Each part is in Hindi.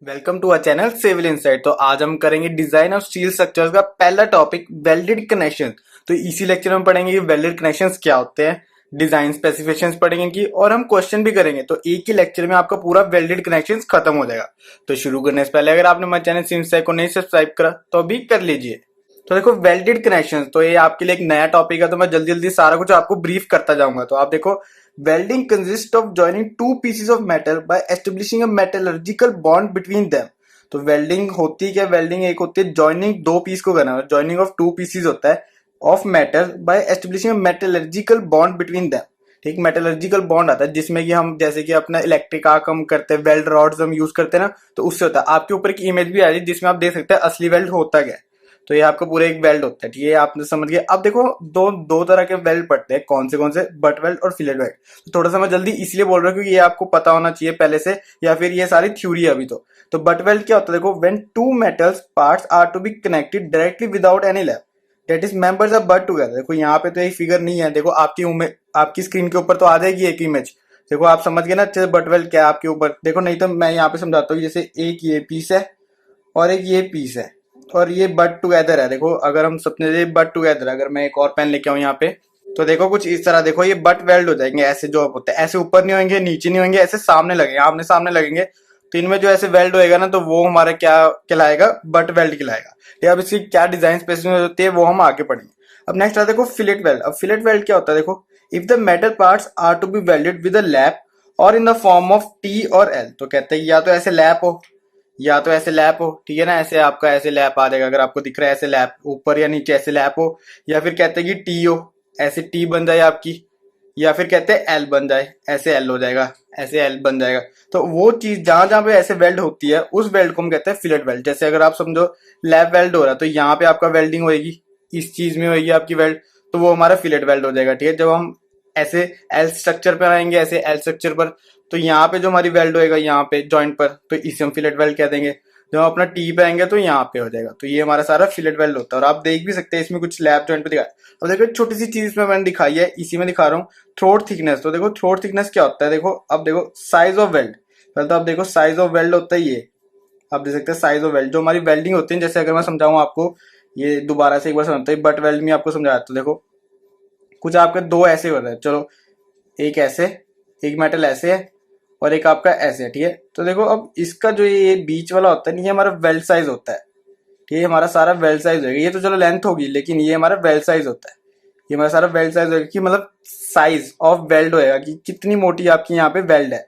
Welcome to our channel Civil Insight. तो आज हम करेंगे डिजाइन ऑफ स्टील स्ट्रक्चर्स का पहला टॉपिक वेल्डेड कनेक्शन। तो इसी लेक्चर में पढ़ेंगे कि वेल्डेड कनेक्शंस क्या होते हैं, डिजाइन स्पेसिफिकेशंस पढ़ेंगे इनकी, और हम क्वेश्चन भी करेंगे। तो एक ही लेक्चर में आपका पूरा वेल्डेड कनेक्शंस खत्म हो जाएगा। तो शुरू करने से पहले अगर आपने हमारे चैनल सिविल इनसाइट को नहीं सब्सक्राइब करा तो अभी कर लीजिए। तो देखो वेल्डेड कनेक्शंस, तो ये आपके लिए एक नया टॉपिक है, तो मैं जल्दी जल्दी सारा कुछ आपको ब्रीफ करता जाऊंगा। तो आप देखो, welding consists of joining two pieces of metal by establishing a metallurgical bond between them। तो वेल्डिंग होती है क्या? वेल्डिंग एक होती है जॉइनिंग दो पीस को करना, जॉइनिंग ऑफ टू पीसेस होता है of metal by establishing metallurgical bond between them. ठीक, मेटलर्जिकल बॉन्ड आता है जिसमें कि हम जैसे कि अपना इलेक्ट्रिक आर्क हम करते हैं, वेल्ड रॉड्स हम यूज करते हैं ना, तो उससे होता है। आपके ऊपर एक इमेज भी आ रही है जिसमें आप देख सकते हैं असली वेल्ड होता क्या है। तो ये आपका पूरा एक वेल्ड होता है। ठीक है, आपने समझ गया। अब देखो दो दो तरह के वेल्ड पड़ते हैं, कौन से बट वेल्ड और फिलेट वेल्ड। तो थोड़ा सा मैं जल्दी इसलिए बोल रहा हूँ क्योंकि ये आपको पता होना चाहिए पहले से, या फिर ये सारी थ्योरी है अभी। तो बट वेल्ड क्या होता है? देखो, when two metals parts are to be connected directly without any lap, that is members are butt together. देखो यहाँ पे तो एक फिगर नहीं है, देखो आपकी स्क्रीन के ऊपर तो आ जाएगी एक इमेज। देखो आप समझ गए ना अच्छे से बट वेल्ड क्या है आपके ऊपर। देखो नहीं तो मैं यहाँ पे समझाता हूँ। जैसे एक ये पीस है और एक ये पीस है और ये बट टुगेदर है। देखो अगर हम सपने बट टुगेदर, अगर मैं एक और पेन लेके आऊँ यहाँ पे, तो देखो कुछ इस तरह। देखो ये बट वेल्ड हो जाएंगे ऐसे, जो होते हैं ऐसे ऊपर नहीं होंगे नीचे नहीं होंगे, ऐसे सामने लगेंगे, आमने सामने लगेंगे। तो इनमें जो ऐसे वेल्ड होएगा ना, तो वो हमारा क्या कहलाएगा? बट वेल्ड कहलाएगा। ठीक है, अब इसकी क्या डिजाइन स्पेसिफिकेशन होती है वो हम आगे पढ़ेंगे। अब नेक्स्ट आता है देखो फिलेट वेल्ड। अब फिलेट वेल्ड क्या होता है? देखो, if the metal parts are to be welded with a lap और in the form of T और एल, तो कहते हैं या तो ऐसे लैप हो या तो ऐसे लैप हो। ठीक है ना, ऐसे आपका ऐसे लैप आ जाएगा, अगर आपको दिख रहा है ऐसे लैप ऊपर या नीचे ऐसे लैप हो, या फिर कहते हैं कि टी हो, ऐसे टी बन जाए आपकी, या फिर कहते हैं एल बन जाए, ऐसे एल हो जाएगा, ऐसे एल बन जाएगा। तो वो चीज जहां जहां पे ऐसे वेल्ड होती है उस वेल्ड को हम कहते हैं फिलेट वेल्ड। जैसे अगर आप समझो लैप वेल्ड हो रहा है तो यहाँ पे आपका वेल्डिंग होगी, इस चीज में होगी आपकी वेल्ड, तो वो हमारा फिलेट वेल्ड हो जाएगा। ठीक है, जब हम ऐसे एल स्ट्रक्चर पर आएंगे, ऐसे एल स्ट्रक्चर पर, तो यहाँ पे जो हमारी वेल्ड होएगा यहाँ पे जॉइंट पर, तो इसे हम फिलेट वेल्ड कह देंगे। जब हम अपना टी पे आएंगे तो यहाँ पे हो जाएगा। तो ये हमारा सारा फिलेट वेल्ड होता है। और आप देख भी सकते हैं इसमें कुछ लैप जॉइंट पे दिखा है। अब देखो छोटी सी चीज इसमें मैंने दिखाई है, इसी में दिखा रहा हूँ, थ्रोट थिकनेस। तो देखो थ्रोट थिकनेस क्या होता है? देखो अब देखो साइज ऑफ वेल्ड, पहले तो आप देखो साइज ऑफ वेल्ड होता है ये, आप देख सकते हैं साइज ऑफ वेल्ड। जो हमारी वेल्डिंग होती है, जैसे अगर मैं समझाऊं आपको, ये दोबारा से एक बार समझता हूँ, बट वेल्ड में आपको समझाया। तो देखो कुछ आपके दो ऐसे हो रहे हैं, चलो एक ऐसे, एक मेटल ऐसे है और एक आपका ऐसे है। ठीक है, तो देखो अब इसका जो ये बीच वाला होता है, ये हमारा वेल्ड साइज होता है। ठीक है, हमारा सारा वेल्ड साइज होगा। ये तो चलो लेंथ होगी, लेकिन ये हमारा वेल्ड साइज होता है। ये हमारा सारा वेल्ड साइज होगा कि मतलब साइज ऑफ वेल्ड होएगा कि कितनी मोटी आपकी यहाँ पे वेल्ड है।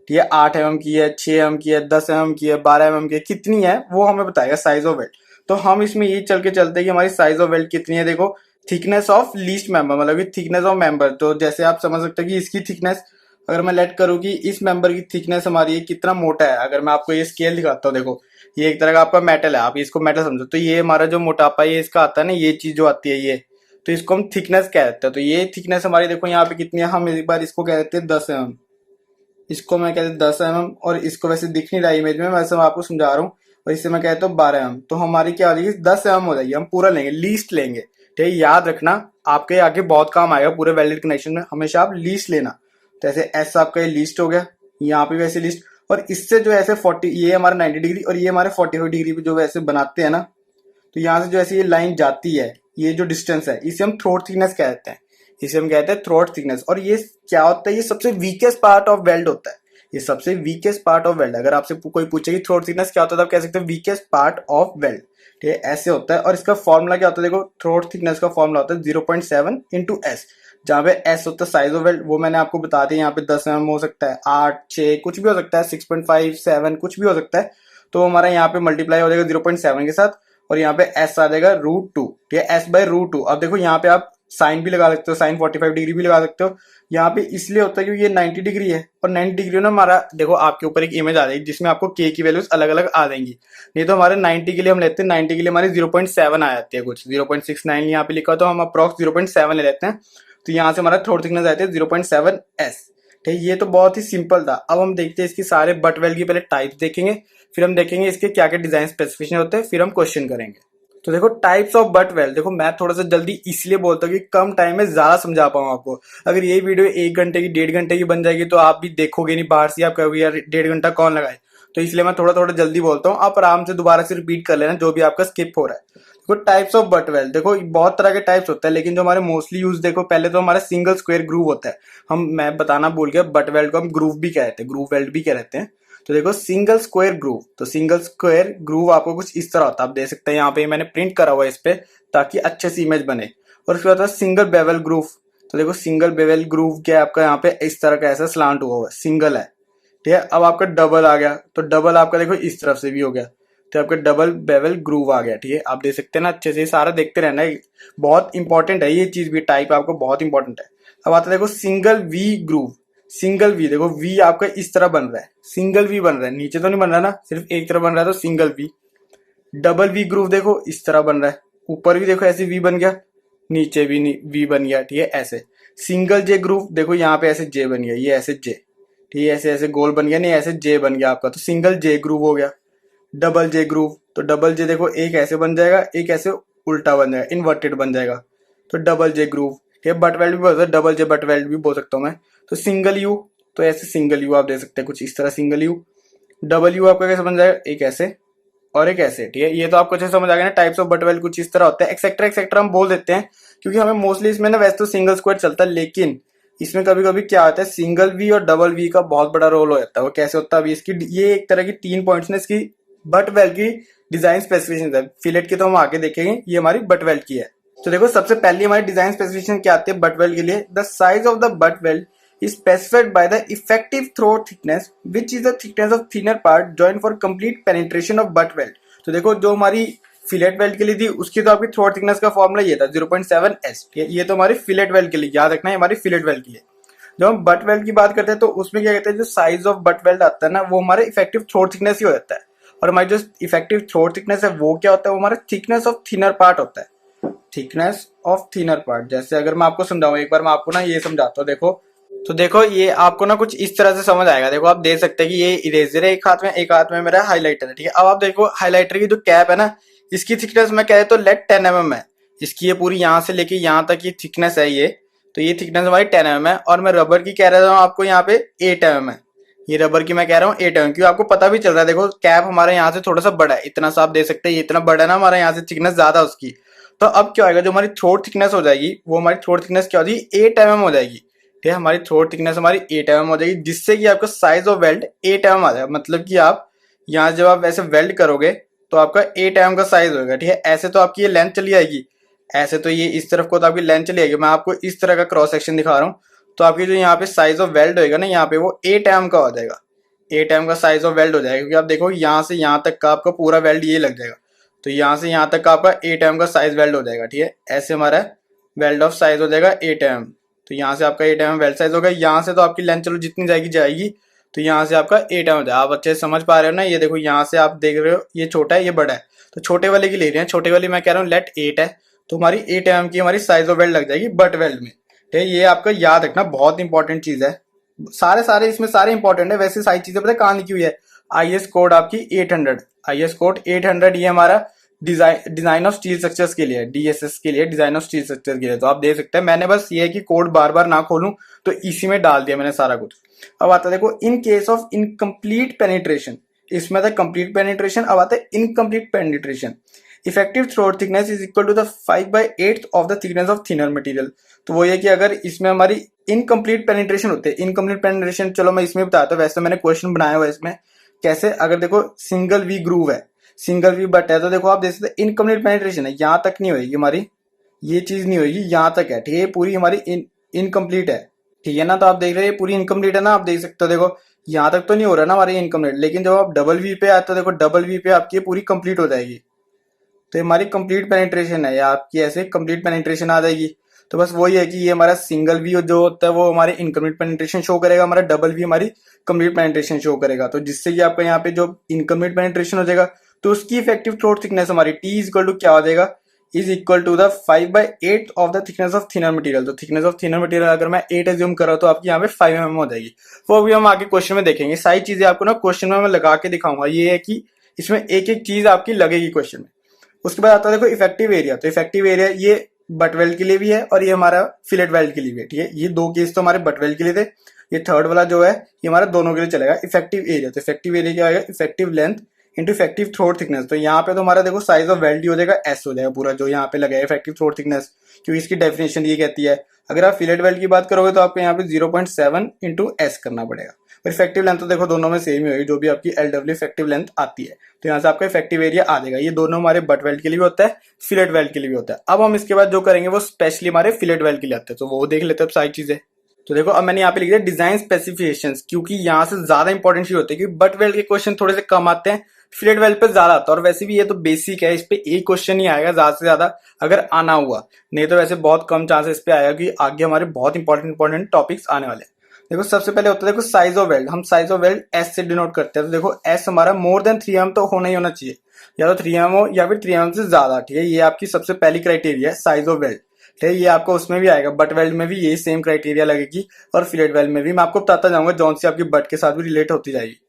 ठीक है, 8 mm की है, 6 mm की है, 10 mm की है, 12 mm की है, कितनी है वो हमें बताएगा साइज ऑफ वेल्ड। तो हम इसमें ये चल के चलते हैं कि हमारी साइज ऑफ वेल्ड कितनी है। देखो थिकनेस ऑफ लीस्ट मेंबर, मतलब कि थिकनेस ऑफ मेंबर। तो जैसे आप समझ सकते हैं कि इसकी थिकनेस, अगर मैं लेट करूँ कि इस मेंबर की थिकनेस हमारी कितना मोटा है, अगर मैं आपको ये स्केल दिखाता हूँ, देखो ये एक तरह का आपका मेटल है, आप इसको मेटल समझो, तो ये हमारा जो मोटापा ये इसका आता है ना, ये चीज जो आती है ये, तो इसको हम थिकनेस कह देते हैं। तो ये थिकनेस हमारी देखो यहाँ पे कितनी है, हम एक बार इसको कह देते हैं 10 mm, इसको मैं कहते 10 mm, और इसको वैसे दिख नहीं रहा इमेज में, वैसे मैं आपको समझा रहा हूँ, और इससे मैं कहता हूँ 12 mm। तो हमारी क्या हो जाएगी? 10 mm हो जाएगी। हम पूरा लेंगे, लीस्ट लेंगे। ठीक है, याद रखना, आपके आगे बहुत काम आएगा पूरे वेल्डेड कनेक्शन में, हमेशा आप लीस्ट लेना। तो ऐसे एस आपका ये लीस्ट हो गया, यहाँ पे वैसे लीस्ट, और इससे जो ऐसे 40, ये हमारा 90 डिग्री और ये हमारे 45 डिग्री पे जो वैसे बनाते हैं ना, तो यहाँ से जो ऐसे ये लाइन जाती है, ये जो डिस्टेंस है, इसे हम थ्रोट थिकनेस कहते हैं। इसे हम कहते हैं थ्रोट थिकनेस। और ये क्या होता है? ये सबसे वीकेस्ट पार्ट ऑफ वेल्ड होता है। ये सबसे वीकेस्ट पार्ट ऑफ वेल्ड। अगर आपसे कोई पूछे कि थ्रोट थिकनेस क्या होता है, तो आप कह सकते हैं वीकेस्ट पार्ट ऑफ वेल्ड। ठीक है, ऐसे होता है। और इसका फॉर्मूला क्या होता है? देखो थ्रोट थिकनेस का फॉर्मूला होता है 0.7 इंटू एस, जहां पे एस होता है साइज ऑफ वेल्ड, वो मैंने आपको बता दिया। यहाँ पे 10 mm हो सकता है, 8, 6 कुछ भी हो सकता है, 6.5, 7 कुछ भी हो सकता है। तो हमारा यहाँ पे मल्टीप्लाई हो जाएगा 0.7 के साथ, और यहाँ पे एस आ जाएगा √2। ठीक है, एस बाय √2। अब देखो यहाँ पे आप साइन भी लगा सकते हो, साइन 45 डिग्री भी लगा सकते हो। यहाँ पे इसलिए होता है क्योंकि ये 90 डिग्री है, और 90 डिग्री ना हमारा, देखो आपके ऊपर एक इमेज आ जाएगी जिसमें आपको के की वैल्यूज अलग अलग आ जाएंगी। नहीं तो हमारे 90 के लिए हम लेते हैं, 90 के लिए हमारी 0.7 आ जाती है, कुछ 0.69 यहाँ पे लिखा, तो हम अप्रॉक्स 0.7 ले लेते हैं। तो यहाँ से हमारा थ्रोट थिकनेस आती है 0.7 एस। ठीक है, ये तो बहुत ही सिंपल था। अब हम देखते हैं इसकी सारे बट वेल्ड की पहले टाइप देखेंगे, फिर हम देखेंगे इसके क्या क्या डिजाइन स्पेसिफिकेशन होते हैं, फिर हम क्वेश्चन करेंगे। तो देखो टाइप्स ऑफ बट वेल्ड, देखो मैं थोड़ा सा जल्दी इसलिए बोलता हूँ कि कम टाइम में ज्यादा समझा पाऊँ आपको। अगर ये वीडियो 1 घंटे की 1.5 घंटे की बन जाएगी तो आप भी देखोगे नहीं, बाहर से आप कहोगे यार 1.5 घंटा कौन लगाए। तो इसलिए मैं थोड़ा थोड़ा जल्दी बोलता हूँ, आप आराम से दोबारा से रिपीट कर लेना जो भी आपका स्किप हो रहा है। देखो टाइप्स ऑफ बट वेल्ड, देखो बहुत तरह के टाइप्स होते हैं, लेकिन जो हमारे मोस्टली यूज, देखो पहले तो हमारा सिंगल स्क्वायर ग्रूव होता है। मैं बताना भूल गया, बट वेल्ड को हम ग्रूव भी कहते हैं, ग्रूव वेल्ड भी कहते हैं। तो देखो सिंगल स्क्वायर ग्रूव, तो सिंगल स्क्वायर ग्रूव आपको कुछ इस तरह होता है, आप देख सकते हैं यहाँ पे मैंने प्रिंट करा हुआ है इस पे ताकि अच्छे से इमेज बने। और उसके बाद सिंगल बेवल ग्रूव, तो देखो सिंगल बेवल ग्रूव क्या है आपका, यहाँ पे इस तरह का ऐसा स्लांट हुआ है, सिंगल है, ठीक है। अब आपका डबल आ गया, तो डबल आपका देखो इस तरफ से भी हो गया, तो आपका डबल बेवल ग्रूव आ गया, ठीक है। आप देख सकते हैं ना, अच्छे से सारा देखते रहना है, बहुत इंपॉर्टेंट है ये चीज भी, टाइप आपको बहुत इंपॉर्टेंट है। अब आता है देखो single V groove, single V, देखो वी आपका इस तरह बन रहा है, सिंगल वी बन रहा है, नीचे तो नहीं बन रहा ना, सिर्फ एक तरफ बन रहा है, तो single V. Double V groove देखो इस तरह बन रहा है, ऊपर भी देखो ऐसे वी बन गया, नीचे भी वी बन गया, ठीक है ऐसे। सिंगल जे ग्रूव, देखो यहाँ पे ऐसे जे बन गया, ये ऐसे जे, ठीक है, ऐसे ऐसे गोल बन गया, नहीं ऐसे जे बन गया आपका, तो सिंगल जे ग्रूव हो गया। डबल जे ग्रूव, तो डबल जे देखो एक ऐसे बन जाएगा, एक ऐसे उल्टा बन जाएगा, इन्वर्टेड बन जाएगा, तो डबल जे ग्रूव। ठीक है, बट वेल्ड भी बोल सकते, डबल जे बट वेल्ड भी बोल सकता हूँ मैं। तो सिंगल यू, तो ऐसे सिंगल यू आप दे सकते हैं कुछ इस तरह, सिंगल यू। डबल यू आपका कैसे बन जाएगा, एक ऐसे और एक ऐसे, ठीक है। ये तो आपको अच्छे समझ आ गया ना, टाइप्स ऑफ बट वेल्ड कुछ इस तरह होता है, एक्सेट्रा एक्सेट्रा हम बोल देते हैं, क्योंकि हमें मोस्टली इसमें ना वैसे तो सिंगल स्क्वायर चलता है, लेकिन इसमें कभी कभी क्या होता है, सिंगल वी और डबल वी का बहुत बड़ा रोल हो जाता है। वो कैसे होता है, अभी इसकी ये एक तरह की 3 पॉइंट्स ने इसकी बट वेल्ड की डिजाइन स्पेसिफिकेशन है, फिलेट की तो हम आगे देखेंगे, ये हमारी बट वेल्ड की है। तो देखो सबसे पहले हमारी डिजाइन स्पेसिफिकेशन क्या आती है बट वेल्ड के लिए, the size of the butt weld is specified by the effective throat thickness, which is the thickness of thinner part joined for complete penetration of butt weld। तो देखो जो हमारी फिलेट वेल्ड के लिए थी, उसकी तो आपकी थ्रोट थिकनेस का फॉर्मूला ये था 0.7s। ये तो हमारी फिलेट वेल्ड के लिए, याद रखना है हमारी फिलेट वेल्ड के लिए। जब हम बट वेल्ड की बात करते हैं तो उसमें क्या कहते हैं, जो साइज ऑफ बट वेल्ड आता है ना, वो हमारे इफेक्टिव थ्रोट थिकनेस ही हो जाता है। और हमारी जो इफेक्टिव थ्रोट थिकनेस है वो क्या होता है, वो हमारा थिकनेस ऑफ थिनर पार्ट होता है, थिकनेस ऑफ थिनर पार्ट। जैसे अगर मैं आपको समझाऊं, एक बार मैं आपको ना ये समझाता हूँ, देखो तो देखो ये आपको ना कुछ इस तरह से समझ आएगा। देखो आप देख सकते हैं कि ये इरेजर है एक हाथ में, एक हाथ में मेरा हाइलाइटर है, ठीक है। अब आप देखो हाइलाइटर की जो कैप है ना, इसकी थिकनेस मैं कह तो लेट 10 mm है, इसकी ये पूरी यहाँ से लेके यहाँ तक ये थिकनेस है ये, तो ये थिकनेस हमारी 10 mm है। और मैं रबर की कह रहा हूँ आपको यहाँ पे 8 mm है, ये रबर की मैं कह रहा हूँ 8 mm, क्योंकि आपको पता भी चल रहा है, देखो कैप हमारे यहाँ से थोड़ा सा बड़ा है, इतना सा आप देख सकते हैं, ये इतना बड़ा है ना हमारे यहाँ से, थिकनेस ज्यादा उसकी। तो अब क्या होगा, जो हमारी थ्रोट थिकनेस हो जाएगी, वो हमारी थ्रोट थिकनेस क्या हो जाएगी, 8 mm हो जाएगी, ठीक है। हमारी थ्रोट थिकनेस हमारी 8 mm हो जाएगी, जिससे कि आपका साइज ऑफ वेल्ड 8 mm आ जाएगा। मतलब कि आप यहाँ जब आप ऐसे वेल्ड करोगे तो आपका 8 mm का साइज होगा, ठीक है। ऐसे तो आपकी ये लेंथ चली आएगी, ऐसे तो ये इस तरफ को तो आपकी लेंथ चली आएगी। मैं आपको इस तरह का क्रॉस सेक्शन दिखा रहा हूँ, तो आपकी जो यहाँ पे साइज ऑफ वेल्ड होगा ना, यहाँ पे वो 8 mm का हो जाएगा, 8 mm का साइज ऑफ वेल्ड हो जाएगा, क्योंकि आप देखो यहाँ से यहाँ तक का आपका पूरा वेल्ड ये लग जाएगा, तो यहाँ से यहाँ तक का आपका 8 mm का साइज वेल्ड हो जाएगा, ठीक है। ऐसे हमारा वेल्ड ऑफ साइज हो जाएगा 8 mm। तो यहाँ से आपका 8 mm वेल्ड साइज होगा, यहाँ से तो आपकी लेंथ चलो जितनी जाएगी जाएगी, तो यहाँ से आपका 8 mm हो जाएगा। आप अच्छे से समझ पा रहे हो ना, ये देखो यहाँ से आप देख रहे हो ये छोटा है ये बड़ा है, तो छोटे वाले की ले रहे हैं, छोटे वाली मैं कह रहा हूँ लेट 8 है, तो हमारी 8 mm की हमारी साइज ऑफ वेल्ड लग जाएगी बट वेल्ड में, ठीक है। ये आपका याद रखना, बहुत इंपॉर्टेंट चीज है, सारे सारे इसमें सारे इंपॉर्टेंट है। वैसे सारी चीजें पता कहाँ लिखी हुई है, IS कोड आपकी 800, IS कोड 800, ये हमारा डिजाइन ऑफ स्टील स्ट्रक्चर्स के लिए, DSS के लिए, डिजाइन ऑफ स्टील स्ट्रक्चर के लिए। तो आप देख सकते हैं, मैंने बस ये है कि कोड बार बार ना खोलूं, तो इसी में डाल दिया मैंने सारा कुछ। अब आता है देखो in case of incomplete penetration, इसमें था कंप्लीट पेनिट्रेशन, अब आता है incomplete penetration. Effective throat thickness is equal to the 5/8 of the thickness of thinner material. तो वो ये कि अगर इसमें हमारी इनकम्प्लीट पेनिट्रेशन होते हैं, इनकम्प्लीट पेनिट्रेशन चलो मैं इसमें बताता हूँ, वैसे मैंने क्वेश्चन बनाया हुआ है इसमें कैसे। अगर देखो सिंगल वी ग्रूव है, सिंगल वी बट है, तो देखो आप देख सकते हैं इनकम्प्लीट पेनिट्रेशन है, यहाँ तक नहीं होगी हमारी, ये चीज नहीं होगी, यहाँ तक है, ठीक है। पूरी हमारी इनकम्प्लीट है, ठीक है ना। तो आप देख रहे हैं पूरी इनकम्प्लीट है ना, आप देख सकते हो, देखो यहाँ तक तो नहीं हो रहा ना हमारी इनकम्प्लीट, लेकिन जब आप डबल वी पे आते हो, देखो डबल वी पे आपकी पूरी कंप्लीट हो जाएगी, तो हमारी कंप्लीट पेनिट्रेशन है, या आपकी ऐसे कंप्लीट पेनिट्रेशन आ जाएगी। तो बस वही है कि ये हमारा सिंगल वी जो होता है वो हमारे इनकम्प्लीट पेनिट्रेशन शो करेगा, हमारा डबल वी हमारी कंप्लीट पेनिट्रेशन शो करेगा। तो जिससे कि आपका यहाँ पे जो इनकम्प्लीट पेनिट्रेशन हो जाएगा, तो उसकी इफेक्टिव थ्रोट थिकनेस हमारी T इज इक्वल टू क्या हो जाएगा, is equal to the 5/8 of the thickness of thinner material. तो थिकनेस ऑफ थिनर मटेरियल अगर मैं 8 एज्यूम कर रहा हूँ, तो आपकी यहाँ पे 5 mm हो जाएगी। वो भी हम आगे क्वेश्चन में देखेंगे, सारी चीजें आपको ना क्वेश्चन में मैं लगा के दिखाऊंगा। ये है कि इसमें एक एक चीज आपकी लगेगी क्वेश्चन में। उसके बाद आता है देखो इफेक्टिव एरिया। तो इफेक्टिव एरिया ये बट वेल्ड के लिए भी है और ये हमारा फिलेट वेल्ड के लिए भी है, ठीक है। ये दो केस तो हमारे बट वेल्ड के लिए थे, ये थर्ड वाला जो है ये हमारा दोनों के लिए चलेगा। इफेक्टिव एरिया, तो इफेक्टिव एरिया क्या आएगा, effective length into effective throat thickness. तो यहाँ पे तो हमारा देखो साइज ऑफ वेल्ड हो जाएगा एस हो जाएगा पूरा, जो यहाँ पे लगा है इफेक्टिव थ्रोट थिकनेस, क्योंकि इसकी डेफिनेशन ये कहती है। अगर आप फिलेट वेल्ड की बात करोगे तो आपको यहाँ पे 0.7 इंटू एस करना पड़ेगा। और इफेक्टिव लेंथ तो देखो दोनों में सेम ही होगी, जो भी आपकी एलडब्ल्यू इफेक्टिव लेंथ आती है। तो यहाँ से आपका इफेक्टिव एरिया आ जाएगा। ये दोनों हमारे बट वेल्ड के लिए भी होता है, फिलेट वेल्ड के लिए भी होता है। अब हम इसके बाद जो करेंगे वो स्पेशली हमारे फिलेट वेल्ड के लिए आते हैं, तो वो देख लेते हैं सारी चीजें। तो देखो अब मैंने यहाँ पे लिख दिया डिजाइन स्पेसिफिकेशंस, क्योंकि यहाँ से ज्यादा इंपॉर्टेंट चीज होती है कि बट वेल्ड के क्वेश्चन थोड़े से कम आते हैं, फिलेट वेल्ड पे ज्यादा आता है। और वैसे भी ये तो बेसिक है, इस पे एक क्वेश्चन ही आएगा ज्यादा से ज्यादा अगर आना हुआ, नहीं तो वैसे बहुत कम चांसेस इस पे आएगा कि आगे हमारे बहुत इंपॉर्टेंट टॉपिक्स आने वाले हैं। देखो सबसे पहले होता है देखो साइज ऑफ वेल्ड, हम साइज ऑफ वेल्ड एस से डिनोट करते हैं। तो देखो एस हमारा मोर देन 3 mm तो होना ही होना चाहिए, या तो 3 mm हो या फिर 3 mm से ज्यादा, ठीक है। ये आपकी सबसे पहली क्राइटेरिया है साइज ऑफ वेल्ड, ठीक है। ये आपको उसमें भी आएगा, बट वेल्ड में भी यही सेम क्राइटेरिया लगेगी, और फिलेट वेल्ड में भी मैं आपको बताता जाऊंगा जौन सी आपकी बट के साथ भी रिलेट होती जाएगी।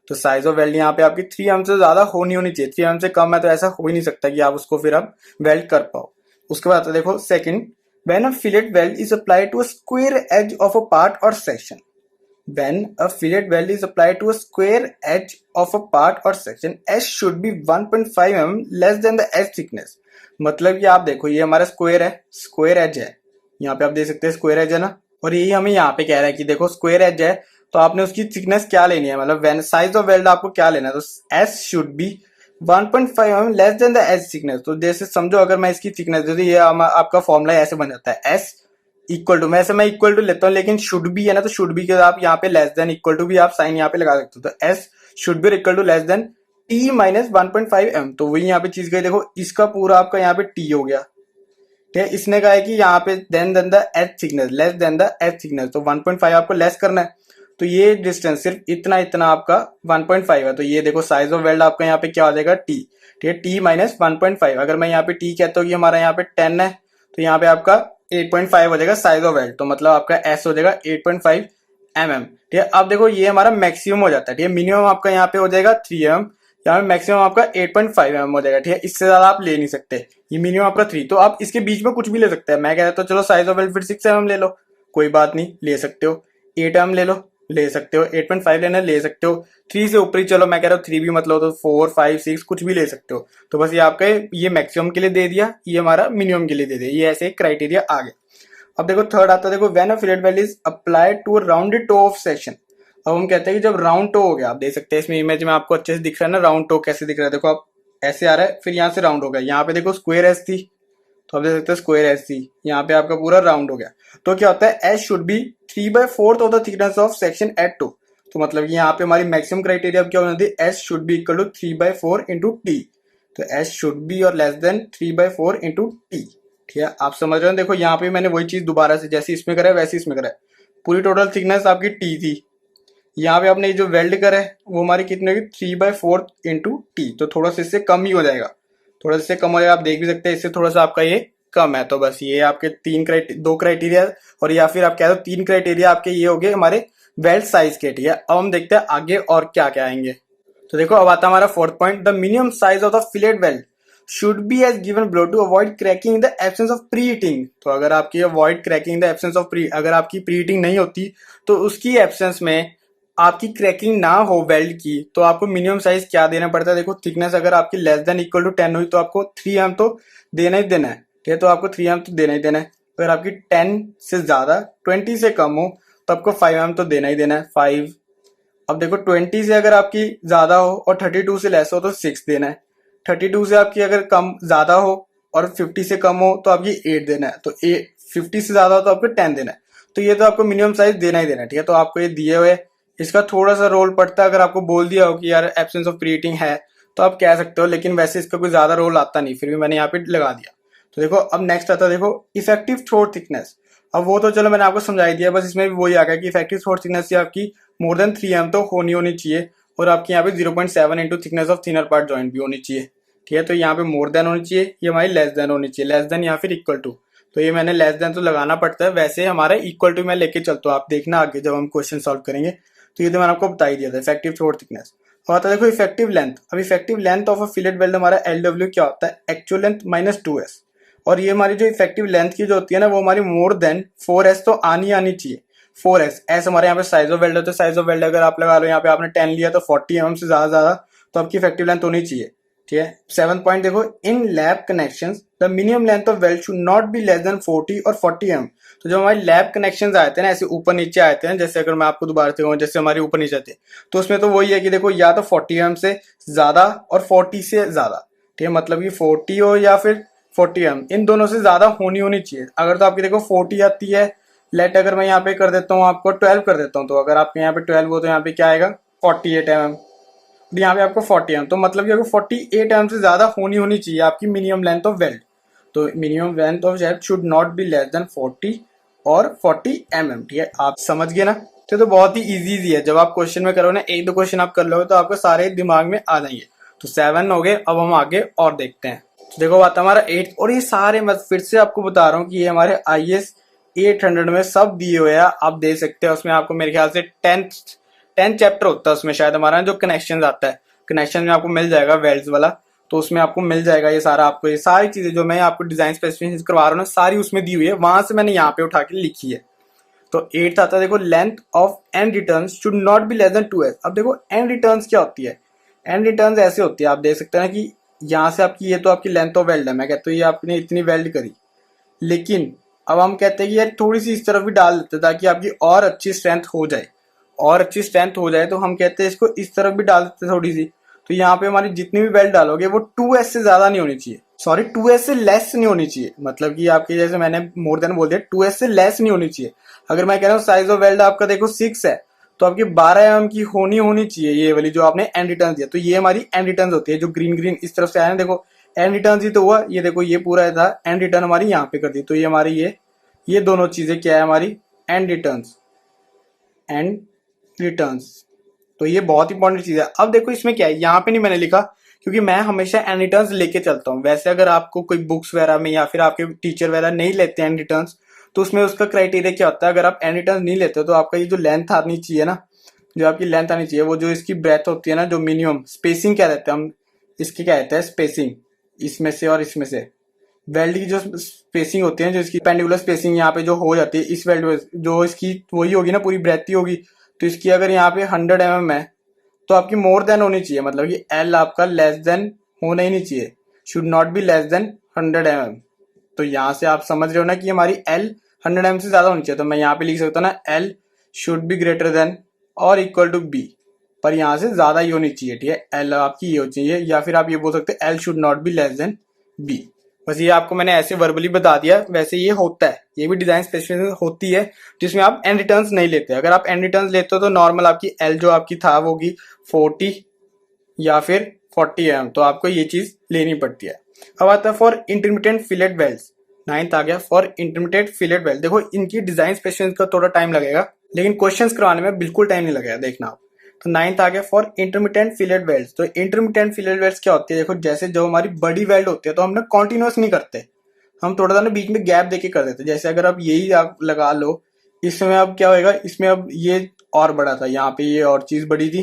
तो साइज ऑफ वेल्ड यहाँ पे आपकी 3 mm से ज्यादा होनी चाहिए, 3 mm से कम है तो ऐसा हो ही नहीं सकता कि आप उसको फिर आप वेल्ड कर पाओ। उसके बाद देखो second, when a fillet weld is applied to a square edge of a part और section, when a fillet weld is applied to a square edge of a part or section, s should be 1.5 mm less than the edge thickness। मतलब कि आप देखो ये हमारा स्क्वायर है, स्क्वायर एज है, यहाँ पे आप देख सकते हैं स्क्वायर एज है ना, और यही हमें यहाँ पे कह रहा है कि देखो स्क्वायर एज है तो आपने उसकी थिकनेस क्या लेनी है, मतलब वेन साइज ऑफ वेल्ड आपको क्या लेना है, तो S should be 1.5 mm less than the edge thickness. तो जैसे समझो अगर मैं इसकी थिकनेस, जैसे ये आपका फॉर्मूला ऐसे बन जाता है, एस इक्वल टू, मैं इक्वल टू लेता हूँ, लेकिन शुड बी है ना, तो शुड बी के आप यहाँ पे लेस देन इक्वल टू भी आप साइन यहाँ पे लगा सकते हो। तो S should be equal to less than T minus 1.5 m। तो वही यहाँ पे चीज गई, देखो इसका पूरा आपका यहाँ पे टी हो गया, ठीक है। इसने कहा है कि यहाँ पे then the edge thickness, less than the edge thickness, तो 1.5 आपको लेस करना है। तो ये डिस्टेंस सिर्फ इतना इतना आपका 1.5 है। तो ये देखो साइज ऑफ वेल्ड आपका यहाँ पे क्या हो जाएगा, टी, ठीक है, टी माइनस 1.5। अगर मैं यहाँ पे टी कहता हूँ कि हमारा यहाँ पे 10 है, तो यहाँ पे आपका 8.5 हो जाएगा साइज ऑफ वेल्ड, तो मतलब आपका एस हो जाएगा 8.5 mm, ठीक है। अब देखो ये हमारा मैक्सिमम हो जाता है, ठीक है। मिनिमम आपका यहाँ पे हो जाएगा 3 mm, यहाँ पे मैक्सिमम आपका 8.5 mm हो जाएगा, ठीक है। इससे ज्यादा आप ले नहीं सकते, ये मिनिमम आपका 3। तो आप इसके बीच में कुछ भी ले सकते हैं। मैं कह रहा था चलो साइज ऑफ वेल्ड फिर 6 mm ले लो, कोई बात नहीं, ले सकते हो। 8 mm ले सकते हो, 8.5 लेना ले सकते हो। 3 से ऊपर ही चलो, मैं कह रहा हूँ 3 भी मतलब, तो 4 5 6 कुछ भी ले सकते हो। तो बस ये आपका ये मैक्सिमम के लिए दे दिया, ये हमारा मिनिमम के लिए दे दिया, ये ऐसे क्राइटेरिया आ गया। अब देखो थर्ड आता है, देखो when a fillet weld is applied to a rounded toe of section. अब हम कहते हैं कि जब राउंड टो हो गया, आप देख सकते हैं इसमें इमेज में आपको अच्छे से दिख रहा है ना, राउंड टो कैसे दिख रहा है। देखो आप ऐसे आ रहा है, फिर यहाँ से राउंड हो गया, यहाँ पे देखो स्क्वायर एज थी, तो आप देख सकते हैं स्क्वायर एज थी, यहाँ पे आपका पूरा राउंड हो गया। तो क्या होता है, S should be 3/4 of the thickness of section at toe. तो मतलब यहाँ पे हमारी मैक्सिमम क्राइटेरिया क्या होना थी, S should be equal to 3/4 into T. तो एस शुड बी और लेस देन 3/4 इंटू टी, ठीक है। आप समझ रहे हो, देखो यहाँ पे मैंने वही चीज दोबारा से जैसे इसमें करा है वैसे इसमें करा है। पूरी टोटल थिकनेस आपकी टी थी, यहाँ पे आपने जो वेल्ड करा है वो हमारी कितनी होगी, 3/4 इंटू टी। तो थोड़ा सा इससे कम ही हो जाएगा, थोड़ा सा कम हो जाएगा, आप देख भी सकते हैं इससे थोड़ा सा आपका ये कम है। तो बस ये आपके दो क्राइटेरिया, और या फिर आप कह दो 3 क्राइटेरिया आपके ये हो गए हमारे वेल्ड साइज के, ठीक है। अब हम देखते हैं आगे और क्या क्या आएंगे। तो देखो अब आता है हमारा fourth point, the minimum size of the fillet weld should be as given below to avoid cracking in the absence of pre heating. तो अगर आपकी avoid cracking in the absence of pre, अगर आपकी प्री हीटिंग नहीं होती तो उसकी एब्सेंस में आपकी क्रैकिंग ना हो वेल्ड की, तो आपको मिनिमम साइज क्या देना पड़ता है। देखो थिकनेस अगर आपकी लेस देन इक्वल टू 10 हुई तो आपको 3 mm तो देना ही देना है, ठीक है। तो आपको 3 mm तो देना ही देना है। अगर आपकी 10 से ज्यादा 20 से कम हो तो आपको 5 mm तो देना ही देना है, 5। अब देखो 20 से अगर आपकी ज्यादा हो और 32 से लेस हो तो 6 देना है। 32 से आपकी अगर कम ज्यादा हो और 50 से कम हो तो आपकी 8 देना है। तो 50 से ज्यादा हो तो आपको 10 देना है। तो ये तो आपको मिनिमम साइज देना ही देना है, ठीक है। तो आपको ये दिए हुए, इसका थोड़ा सा रोल पड़ता है अगर आपको बोल दिया हो कि यार एब्सेंस ऑफ प्री हीटिंग है तो आप कह सकते हो, लेकिन वैसे इसका कोई ज्यादा रोल आता नहीं, फिर भी मैंने यहाँ पे लगा दिया। तो देखो अब नेक्स्ट आता है, देखो इफेक्टिव थ्रोट थिकनेस। अब वो तो चलो मैंने आपको समझाई दिया, बस इसमें भी वही आ गया कि इफेक्टिव थ्रोट थिकनेस से आपकी मोर देन 3 mm तो होनी चाहिए, और आपकी यहाँ पे 0.7 into thickness of thinner part joint भी होनी चाहिए, ठीक है। तो यहाँ पे मोर देन होनी चाहिए, ये हमारी लेस देन होनी चाहिए, लेस देन या फिर इक्वल टू। तो ये मैंने लेस देन तो लगाना पड़ता है, वैसे हमारा इक्वल टू मैं लेके चलता हूँ, आप देखना आगे जब हम क्वेश्चन सॉल्व करेंगे। तो ये तो मैंने आपको बता ही दिया था इफेक्टिव थ्रोट थिकनेस। और आता है देखो इफेक्टिव लेंथ। अब effective length of a fillet weld हमारा LW क्या होता है, एक्चुअल लेंथ माइनस 2s। और ये हमारी जो इफेक्टिव लेंथ की जो होती है ना, वो हमारी मोर देन 4s तो आनी चाहिए। 4S। एस हमारे यहाँ पे साइज ऑफ वेल्ड होता है, साइज ऑफ वेल्ड अगर आप लगा लो यहाँ पे आपने 10 लिया तो 40 mm से ज्यादा तो आपकी इफेक्टिव लेंथ होनी चाहिए। ठीक है, 7th पॉइंट देखो, in lap connections the minimum length of weld should not be less than 40 और 40 mm। तो जो हमारे लैब कनेक्शंस आते हैं ना ऐसे ऊपर नीचे आते हैं, जैसे अगर मैं आपको दोबारा से कहूँ जैसे हमारे ऊपर नीचे आते हैं, तो उसमें तो वही है कि देखो या तो 40 mm से ज्यादा और 40 से ज्यादा। ठीक है, मतलब कि 40 हो या फिर 40 mm, इन दोनों से ज्यादा होनी चाहिए। अगर तो आपकी देखो 40 आती है, लेट अगर मैं यहाँ पे कर देता हूँ आपको 12 कर देता हूँ, तो अगर आपके यहाँ पे 12 हो तो यहाँ पे क्या आएगा 48 mm, यहाँ पे आपको 40 mm, तो मतलब कि अगर 48 mm से ज्यादा होनी चाहिए आपकी मिनिमम लेंथ ऑफ वेल्ड। तो minimum length of weld should not be less than 40 और 40 mm। ठीक है, आप समझ गए ना। तो बहुत ही इजी है, जब आप क्वेश्चन में करो ना, एक दो क्वेश्चन आप कर लोगे तो आपको सारे दिमाग में आ जाएंगे। तो 7 हो गए, अब हम आगे और देखते हैं। तो देखो बात हमारा 8, और ये सारे मैं फिर से आपको बता रहा हूँ कि ये हमारे IS 800 में सब दिए हुए हैं, आप दे सकते हैं। उसमें आपको मेरे ख्याल से 10 चैप्टर होता है उसमें शायद हमारा, जो कनेक्शन आता है, कनेक्शन में आपको मिल जाएगा वेल्ड्स वाला, तो उसमें आपको मिल जाएगा ये सारा। आपको ये सारी चीजें जो मैं आपको डिजाइन स्पेसिफिकेशन करवा रहा हूँ ना, सारी उसमें दी हुई है, वहां से मैंने यहाँ पे उठा के लिखी है। तो 8th आता है देखो, length of and returns should not be less then 2S। अब देखो एंड रिटर्न्स क्या होती है, एंड रिटर्न्स ऐसे होती है, आप देख सकते हैं ना कि यहाँ से आपकी ये तो आपकी लेंथ ऑफ वेल्ड है, मैं कहता हूँ ये आपने इतनी वेल्ड करी, लेकिन अब हम कहते हैं कि यार थोड़ी सी इस तरफ भी डाल देते ताकि आपकी और अच्छी स्ट्रेंथ हो जाए, और अच्छी स्ट्रेंथ हो जाए, तो हम कहते हैं इसको इस तरफ भी डाल देते थोड़ी सी। तो यहाँ पे हमारी जितनी भी वेल्ड डालोगे वो 2S से ज्यादा नहीं होनी चाहिए, सॉरी 2S से लेस नहीं होनी चाहिए, मतलब कि आपकी जैसे मैंने मोर देन बोल दिया, 2S से लेस नहीं होनी चाहिए। अगर मैं कह रहा हूँ साइज ऑफ वेल्ड आपका देखो 6 है, तो आपकी 12 mm की होनी चाहिए ये वाली जो आपने एंड रिटर्न दिया। तो ये हमारी एंड रिटर्न होती है, जो ग्रीन इस तरफ से आया ना, देखो एंड रिटर्न ही तो हुआ, ये देखो ये पूरा था एंड रिटर्न हमारी यहाँ पे कर दी। तो ये हमारी ये दोनों चीजें क्या है हमारी एंड रिटर्न्स। तो ये बहुत इंपॉर्टेंट चीज है। अब देखो इसमें क्या है, यहाँ पे नहीं मैंने लिखा क्योंकि मैं हमेशा एंड रिटर्न्स लेके चलता हूँ। वैसे अगर आपको कोई बुक्स वगैरह में या फिर आपके टीचर वगैरह नहीं लेते एंड रिटर्न्स, तो उसमें उसका क्राइटेरिया क्या होता है, अगर आप एंड रिटर्न्स नहीं लेते हो तो आपका ये जो लेंथ आनी चाहिए ना, जो आपकी लेंथ आनी चाहिए, वो जो इसकी ब्रेथ होती है ना, जो मिनिमम स्पेसिंग क्या रहता है, हम इसकी क्या कहते हैं स्पेसिंग, इसमें से और इसमें से वेल्ड की जो स्पेसिंग होती है, जो इसकी पेंडिकुलर स्पेसिंग यहाँ पे जो हो जाती है, इस वेल्ड में जो इसकी वही होगी ना, पूरी ब्रेथ ही होगी। तो इसकी अगर यहाँ पे 100 mm है तो आपकी मोर देन होनी चाहिए, मतलब कि L आपका लेस देन होना ही नहीं चाहिए, should not be less then 100 mm। तो यहाँ से आप समझ रहे हो ना कि हमारी L 100 mm से ज्यादा होनी चाहिए। तो मैं यहाँ पे लिख सकता हूँ ना, L should be greater than और इक्वल टू B, पर यहाँ से ज्यादा ही होनी चाहिए। ठीक है, L आपकी ये होनी चाहिए, या फिर आप ये बोल सकते हैं L should not be less then B। बस ये आपको मैंने ऐसे वर्बली बता दिया, वैसे ये होता है, ये भी डिजाइन स्पेसिफिकेशन होती है जिसमें आप एंड रिटर्न्स नहीं लेते। अगर आप एंड रिटर्न्स लेते हो तो नॉर्मल आपकी L जो आपकी था वो होगी 40 या फिर 40 mm, तो आपको ये चीज लेनी पड़ती है। अब आता है for intermediate fillet welds, 9th आ गया फॉर इंटरमीडिएट फिलेट वेल्ड। देखो इनकी डिजाइन स्पेसिफिकेशन का थोड़ा टाइम लगेगा, लेकिन क्वेश्चंस करवाने में बिल्कुल टाइम नहीं लगेगा, देखना आप। तो 9th आ गया फॉर इंटरमीडिएट फिलेट वेल्ड्स। तो इंटरमीडिएट फिलेट वेल्ड्स क्या होती है, देखो जैसे जो हमारी बड़ी वेल्ड होती है तो हम ना कॉन्टिन्यूस नहीं करते, हम थोड़ा सा ना बीच में गैप देके कर देते। जैसे अगर आप यही आप लगा लो, इसमें अब क्या होएगा, इसमें अब ये और बड़ा था, यहाँ पे ये और चीज बड़ी थी,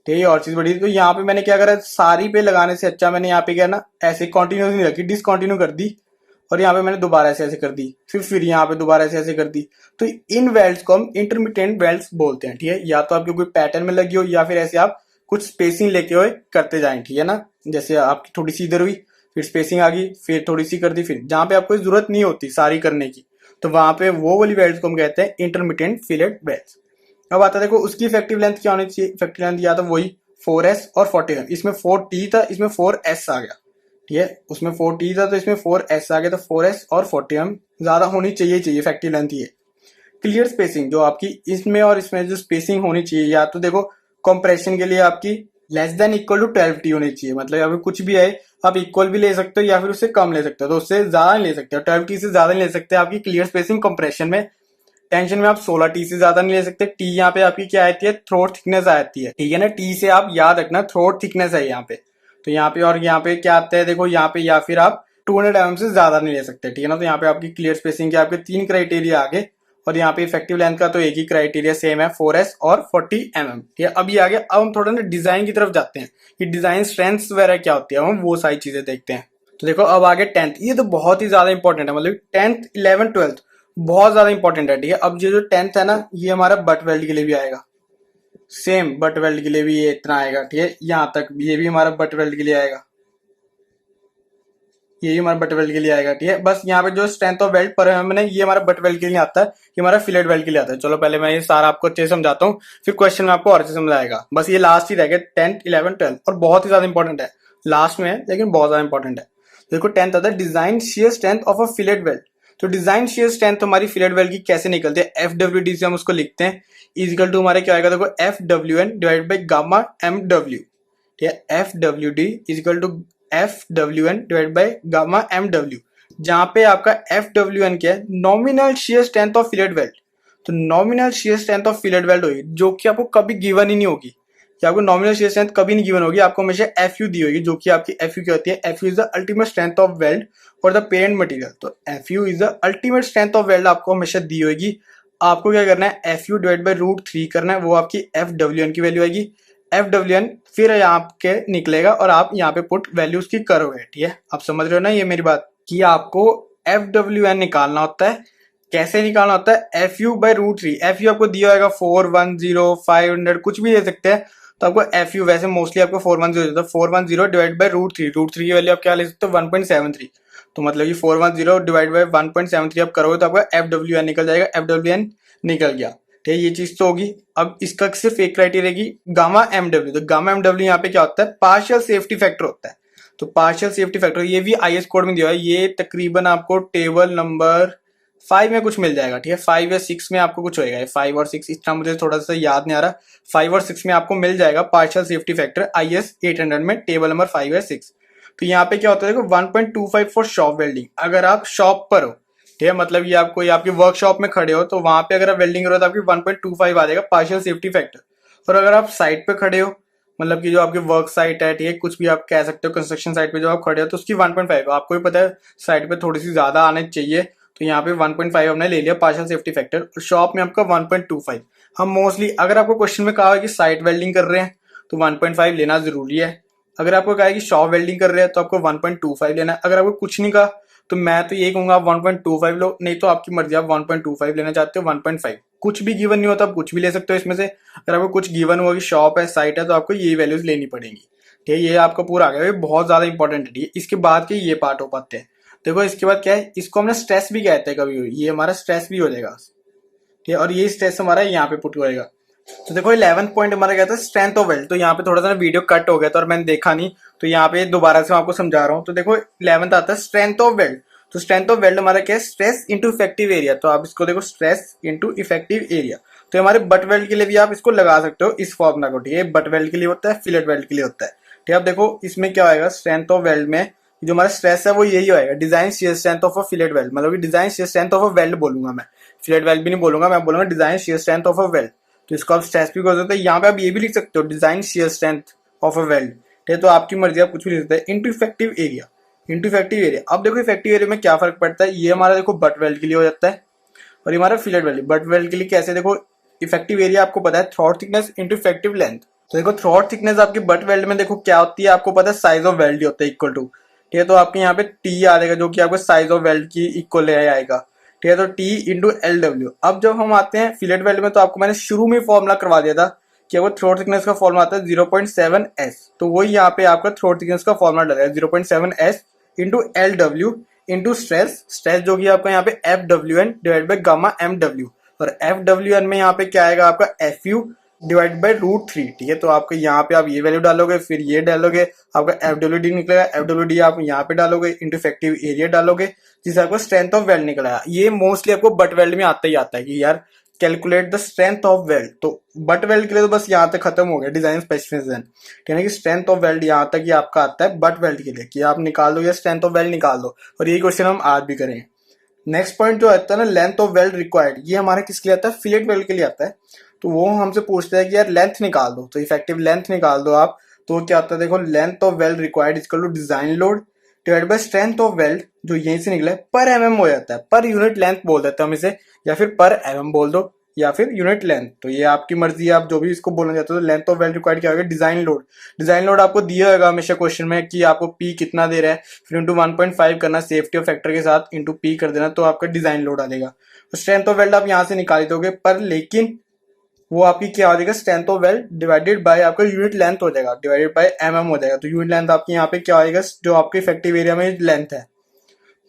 ठीक है, और चीज बड़ी थी। तो यहाँ पे मैंने क्या करा, सारी पे लगाने से अच्छा मैंने यहाँ पे क्या ना ऐसे कॉन्टिन्यूस नहीं रखी, डिसकॉन्टिन्यू कर दी, और यहाँ पे मैंने दोबारा ऐसे कर दी, फिर यहाँ पे दोबारा ऐसे कर दी। तो इन वेल्ड्स को हम इंटरमीडिएट वेल्ड्स बोलते हैं। ठीक है, या तो आपके कोई पैटर्न में लगी हो या फिर ऐसे आप कुछ स्पेसिंग लेके हुए करते जाएं। ठीक है ना, जैसे आपकी थोड़ी सी इधर हुई, फिर स्पेसिंग आ गई, फिर थोड़ी सी कर दी, फिर जहां पे आपको जरूरत नहीं होती सारी करने की, तो वहां पे वो वाली वेल्ड्स को हम कहते हैं इंटरमीडिएट फिलेट वेल्ड्स। अब आता है देखो उसकी इफेक्टिव लेंथ क्या होनी चाहिए, इफेक्टिव लेंथ या तो वही 4S और 40 mm। इसमें 4T था, इसमें 4S आ गया। ठीक है, उसमें 4T था तो इसमें 4S आ गया, तो 4S और 40 mm ज्यादा होनी चाहिए इफेक्टिव लेंथ। ये क्लियर स्पेसिंग जो आपकी इसमें और इसमें जो स्पेसिंग होनी चाहिए, या तो देखो कंप्रेशन के लिए आपकी less than equal to 12T होनी चाहिए, मतलब अभी कुछ भी है आप इक्वल भी ले सकते हो या फिर उससे कम ले सकते हो, तो उससे ज्यादा नहीं ले सकते हो, 12T से ज्यादा नहीं ले सकते आपकी क्लियर स्पेसिंग कंप्रेशन में। टेंशन में आप 16T से ज्यादा नहीं ले सकते। टी यहाँ पे आपकी क्या आती है, थ्रोट थिकनेस आती है। ठीक है ना, टी से आप याद रखना थ्रोट थिकनेस है यहाँ पे। तो यहाँ पे और यहाँ पे क्या आता है, देखो यहाँ पे या फिर आप 200 mm से ज्यादा नहीं ले सकते। ठीक है ना, तो यहाँ पे आपकी क्लियर स्पेसिंग के आपके 3 क्राइटेरिया आगे, और यहाँ पे इफेक्टिव लेंथ का तो एक ही क्राइटेरिया सेम है, 4S और 40 mm। ठीक है, अब ये आगे, अब हम थोड़ा ना डिजाइन की तरफ जाते हैं कि डिजाइन स्ट्रेंथ्स वगैरह क्या होती है, हम वो सारी चीजें देखते हैं। तो देखो अब आगे 10th, ये तो बहुत ही ज्यादा इंपॉर्टेंट है, मतलब 10th 11th 12th बहुत ज्यादा इंपॉर्टेंट है, ठीक है। अब ये जो 10th है ना, ये हमारा बट वेल्ड के लिए भी आएगा, सेम बट वेल्ड के लिए भी ये इतना आएगा, ठीक है। यहाँ तक ये भी हमारा बट वेल्ड के लिए आएगा, ये भी हमारा बट वेल्ड के लिए आएगा, ठीक है। बस यहाँ पे जो स्ट्रेंथ ऑफ वेल्ड पर एमएम है ये हमारा बट वेल्ड के लिए आता है, ये हमारा फिलेट वेल्ड के लिए आता है। चलो पहले मैं ये सारा आपको अच्छे से समझाता हूँ, फिर क्वेश्चन में आपको और अच्छे से समझाएगा। बस ये लास्ट ही रह गया 10th 11th 12th, और बहुत ही ज्यादा इंपॉर्टेंट है, लास्ट में है लेकिन बहुत ज्यादा इंपॉर्टेंट है। देखो 10th आता है design share strength of a fillet weld. तो डिजाइन शेयर स्ट्रेंथ हमारी फिलेट वेल्ड की कैसे निकलती है, एफ डब्ल्यू डी से हम उसको लिखते हैं, इजिकल टू हमारे क्या आएगा, देखो F W N divide by gamma M W, ठीक है। F W D equal to F W N divide by gamma M W, जहां पे आपका एफ डब्ल्यू एन क्या है, nominal shear strength of fillet weld. तो nominal shear strength of fillet weld होगी, जो कि आपको कभी गिवन ही नहीं होगी, कि आपको नॉमिनल शेयर स्ट्रेंथ कभी नहीं गिवन होगी, आपको हमेशा एफ यू दी होगी, जो कि आपकी एफ यू क्या होती है, F you is the ultimate strength of weld और द पेरेंट मटेरियल। तो F you is the ultimate strength of weld आपको हमेशा दी होगी। आपको क्या करना है, एफ यू डिवाइड बाई √3 करना है, वो आपकी एफ डब्ल्यू एन की वैल्यू आएगी। एफ डब्ल्यू एन फिर यहाँ के निकलेगा और आप यहाँ पे पुट वैल्यूज की करोगे, ठीक है। आप समझ रहे हो ना ये मेरी बात, कि आपको एफ डब्ल्यू एन निकालना होता है। कैसे निकालना होता है, F U by √3, F you आपको दिया होगा 410 500 कुछ भी दे सकते हैं, तो आपको एफ यू वैसे मोस्टली आपको 410 देता है, 410 डिवाइड बाई √3, √3 की वैल्यू आप क्या ले सकते हो, 1.73। तो मतलब कि 410 डिवाइड बाई 1.73 आप करोगे तो आपका एफ डब्ल्यू एन निकल जाएगा, एफ डब्ल्यू एन निकल गया, ठीक है। ये चीज तो होगी। अब इसका सिर्फ एक क्राइटेरिया की गामा एम डब्ल्यू, तो गामा एम डब्ल्यू यहाँ पे क्या होता है, पार्शियल सेफ्टी फैक्टर होता है। तो पार्शियल सेफ्टी फैक्टर ये भी आईएस कोड में दिया है, ये तकरीबन आपको टेबल नंबर 5 में कुछ मिल जाएगा, ठीक है। 5 या 6 में आपको कुछ होएगा, 5 और 6 इतना मुझे थोड़ा सा याद नहीं आ रहा, 5 और 6 में आपको मिल जाएगा पार्शियल सेफ्टी फैक्टर आईएस 800 में टेबल नंबर 5 या 6। तो यहाँ पे क्या होता है, देखो 1.25 फॉर शॉप वेल्डिंग, अगर आप शॉप पर हो, ठीक है, मतलब ये आप कोई आपकी वर्कशॉप में खड़े हो, तो वहां पे अगर आप वेल्डिंग करो तो आपकी 1.25 आ जाएगा पार्शियल सेफ्टी फैक्टर। और अगर आप साइट पे खड़े हो, मतलब कि जो आपकी वर्क साइट है, ठीक है, कुछ भी आप कह सकते हो, कंस्ट्रक्शन साइट पे जो आप खड़े हो, तो उसकी 1.5, आपको भी पता है साइट पे थोड़ी सी ज्यादा आने चाहिए, तो यहाँ पे 1.5 हमने ले लिया पार्शियल सेफ्टी फैक्टर, और शॉप में आपका 1.25। हम मोस्टली अगर आपको क्वेश्चन में कहा है कि साइट वेल्डिंग कर रहे हैं तो 1.5 लेना जरूरी है। अगर आपको कहा है कि शॉप वेल्डिंग कर रहे हैं तो आपको 1.25 लेना है। अगर आपको कुछ नहीं कहा तो मैं तो यही कहूंगा आप 1.25 लो, नहीं तो आपकी मर्जी, आप 1.25 लेना चाहते हो 1.5, कुछ भी गिवन नहीं होता आप कुछ भी ले सकते हो इसमें से। अगर आपको कुछ गिवन हुआ कि शॉप है साइट है तो आपको ये वैल्यूज लेनी पड़ेंगी, ठीक है। ये आपका पूरा आ गया, ये बहुत ज्यादा इंपॉर्टेंट है। इसके बाद के ये पार्ट हो पाते हैं। देखो इसके बाद क्या है, इसको हमने स्ट्रेस भी कहते हैं कभी, ये हमारा स्ट्रेस भी हो जाएगा, ठीक है। और ये स्ट्रेस हमारा यहाँ पे पुट होएगा। तो देखो 11th पॉइंट हमारा क्या था, स्ट्रेंथ ऑफ वेल्ड। तो यहाँ पे थोड़ा सा वीडियो कट हो गया था और मैंने देखा नहीं, तो यहाँ पे दोबारा से मैं आपको समझा रहा हूँ। तो देखो 11th आता है स्ट्रेंथ ऑफ वेल्ड। तो स्ट्रेंथ ऑफ वेल्ड हमारा क्या है, स्ट्रेस इंटू इफेक्टिव एरिया। तो आप इसको देखो स्ट्रेस इंटू इफेक्टिव एरिया, तो हमारे बट वेल्ड के लिए भी आप इसको लगा सकते हो इस फॉर्मूला को, ठीक है। बट वेल्ड के लिए होता है, फिलेट वेल्ड के लिए होता है, ठीक है। अब देखो इसमें क्या आएगा, स्ट्रेंथ ऑफ वेल्ड में जो हमारा स्ट्रेस है वो यही होएगा, design shear strength of a fillet weld, मतलब कि design shear strength of a weld बोलूंगा मैं, फिलेट वेल्ड भी नहीं बोलूंगा, मैं बोलूंगा design shear strength of a weld. तो इसको आप स्ट्रेस भी कर सकते हो, यहाँ पे आप ये भी लिख सकते हो design shear strength of a weld, ठीक है। तो आपकी मर्जी, आप कुछ भी लिख सकते हैं। Into effective area, into effective area. अब देखो इफेक्टिव एरिया में क्या फर्क पड़ता है, ये हमारा देखो बट वेल्ड के लिए हो जाता है और ये हमारा फिलेट वेल्ड। बट वेल्ड के लिए कैसे, देखो इफेक्टिव एरिया आपको पता है throat thickness into effective length. तो देखो थ्रॉट थिकनेस आपकी बट वेल्ड में देखो क्या होती है, आपको पता है साइज ऑफ वेल्ड होता है इक्वल टू, ठीक है। तो आपके यहाँ पे टी आ जाएगा जो कि आपको साइज ऑफ वेल्ड की इक्वल आएगा, ठीक है। तो टी इंटू एल डब्ल्यू। अब जब हम आते हैं फिलेट वेल्ड में, तो आपको मैंने शुरू में फॉर्मुला करवा दिया था कि वो थ्रोट थिकनेस का फॉर्मुला आता है 0.7s, तो वही यहाँ पे आपका थ्रोट थिकनेस का फॉर्मुला डला है 0.7s into L W into stress, stress जो कि आपका यहाँ पे F W N divide by gamma M W, और एफ डब्ल्यू एन में यहाँ पे क्या आएगा आपका एफ यू डिवाइड बाई √3, ठीक है। तो आपको यहाँ पे आप ये वैल्यू डालोगे, फिर ये डालोगे, आपका एफ डब्ल्यू डी निकलेगा, एफ डब्ल्यू डी आप यहाँ पे डालोगे, इंटू इफेक्टिव एरिया डालोगे, जिससे आपको स्ट्रेंथ ऑफ वेल्ड निकला। ये मोस्टली आपको बट वेल्ड में आता ही आता है कि यार calculate the strength of weld. तो बट वेल्ड के लिए तो बस यहाँ तक खत्म हो गया डिजाइन स्पेसिफिकेशन, ठीक है कि स्ट्रेंथ ऑफ वेल्ड यहाँ तक ही आपका आता है बट वेल्ड के लिए, कि आप निकाल दो या स्ट्रेंथ ऑफ वेल्ड निकाल दो। और ये क्वेश्चन हम आज भी करेंगे। नेक्स्ट पॉइंट जो आता है ना, लेंथ ऑफ वेल्ड रिक्वायर्ड, ये हमारा किसके लिए आता है, फिलेट वेल्ड के लिए आता है। तो वो हमसे पूछते हैं कि यार लेंथ निकाल दो, तो इफेक्टिव लेंथ निकाल दो आप। तो क्या आता है, देखो length of weld required equal to design load divide by strength of weld, जो यहीं से निकला है पर एमएम हो जाता है, पर यूनिट लेंथ बोल देते हैं हम इसे, या फिर पर एमएम बोल दो, या फिर यूनिट लेंथ। तो ये आपकी मर्जी है, आप जो भी इसको बोलना चाहते हो। लेंथ ऑफ वेल्ड रिक्वायर्ड क्या होगा, डिजाइन लोड। डिजाइन लोड आपको दिया होगा हमेशा क्वेश्चन में कि आपको पी कितना दे रहा है, फिर इंटू 1.5 करना सेफ्टी ऑफ फैक्टर के साथ, इंटू पी कर देना, तो आपका डिजाइन लोड आ जाएगा। तो स्ट्रेंथ ऑफ वेल्ड आप यहाँ से निकाल दोगे, पर लेकिन वो आपकी क्या हो जाएगा, strength of weld divided by आपका यूनिट लेंथ हो जाएगा, डिवाइडेड बाय एमएम हो जाएगा। तो यूनिट लेंथ आपकी यहाँ पे क्या आएगा, जो आपके इफेक्टिव एरिया में लेंथ है,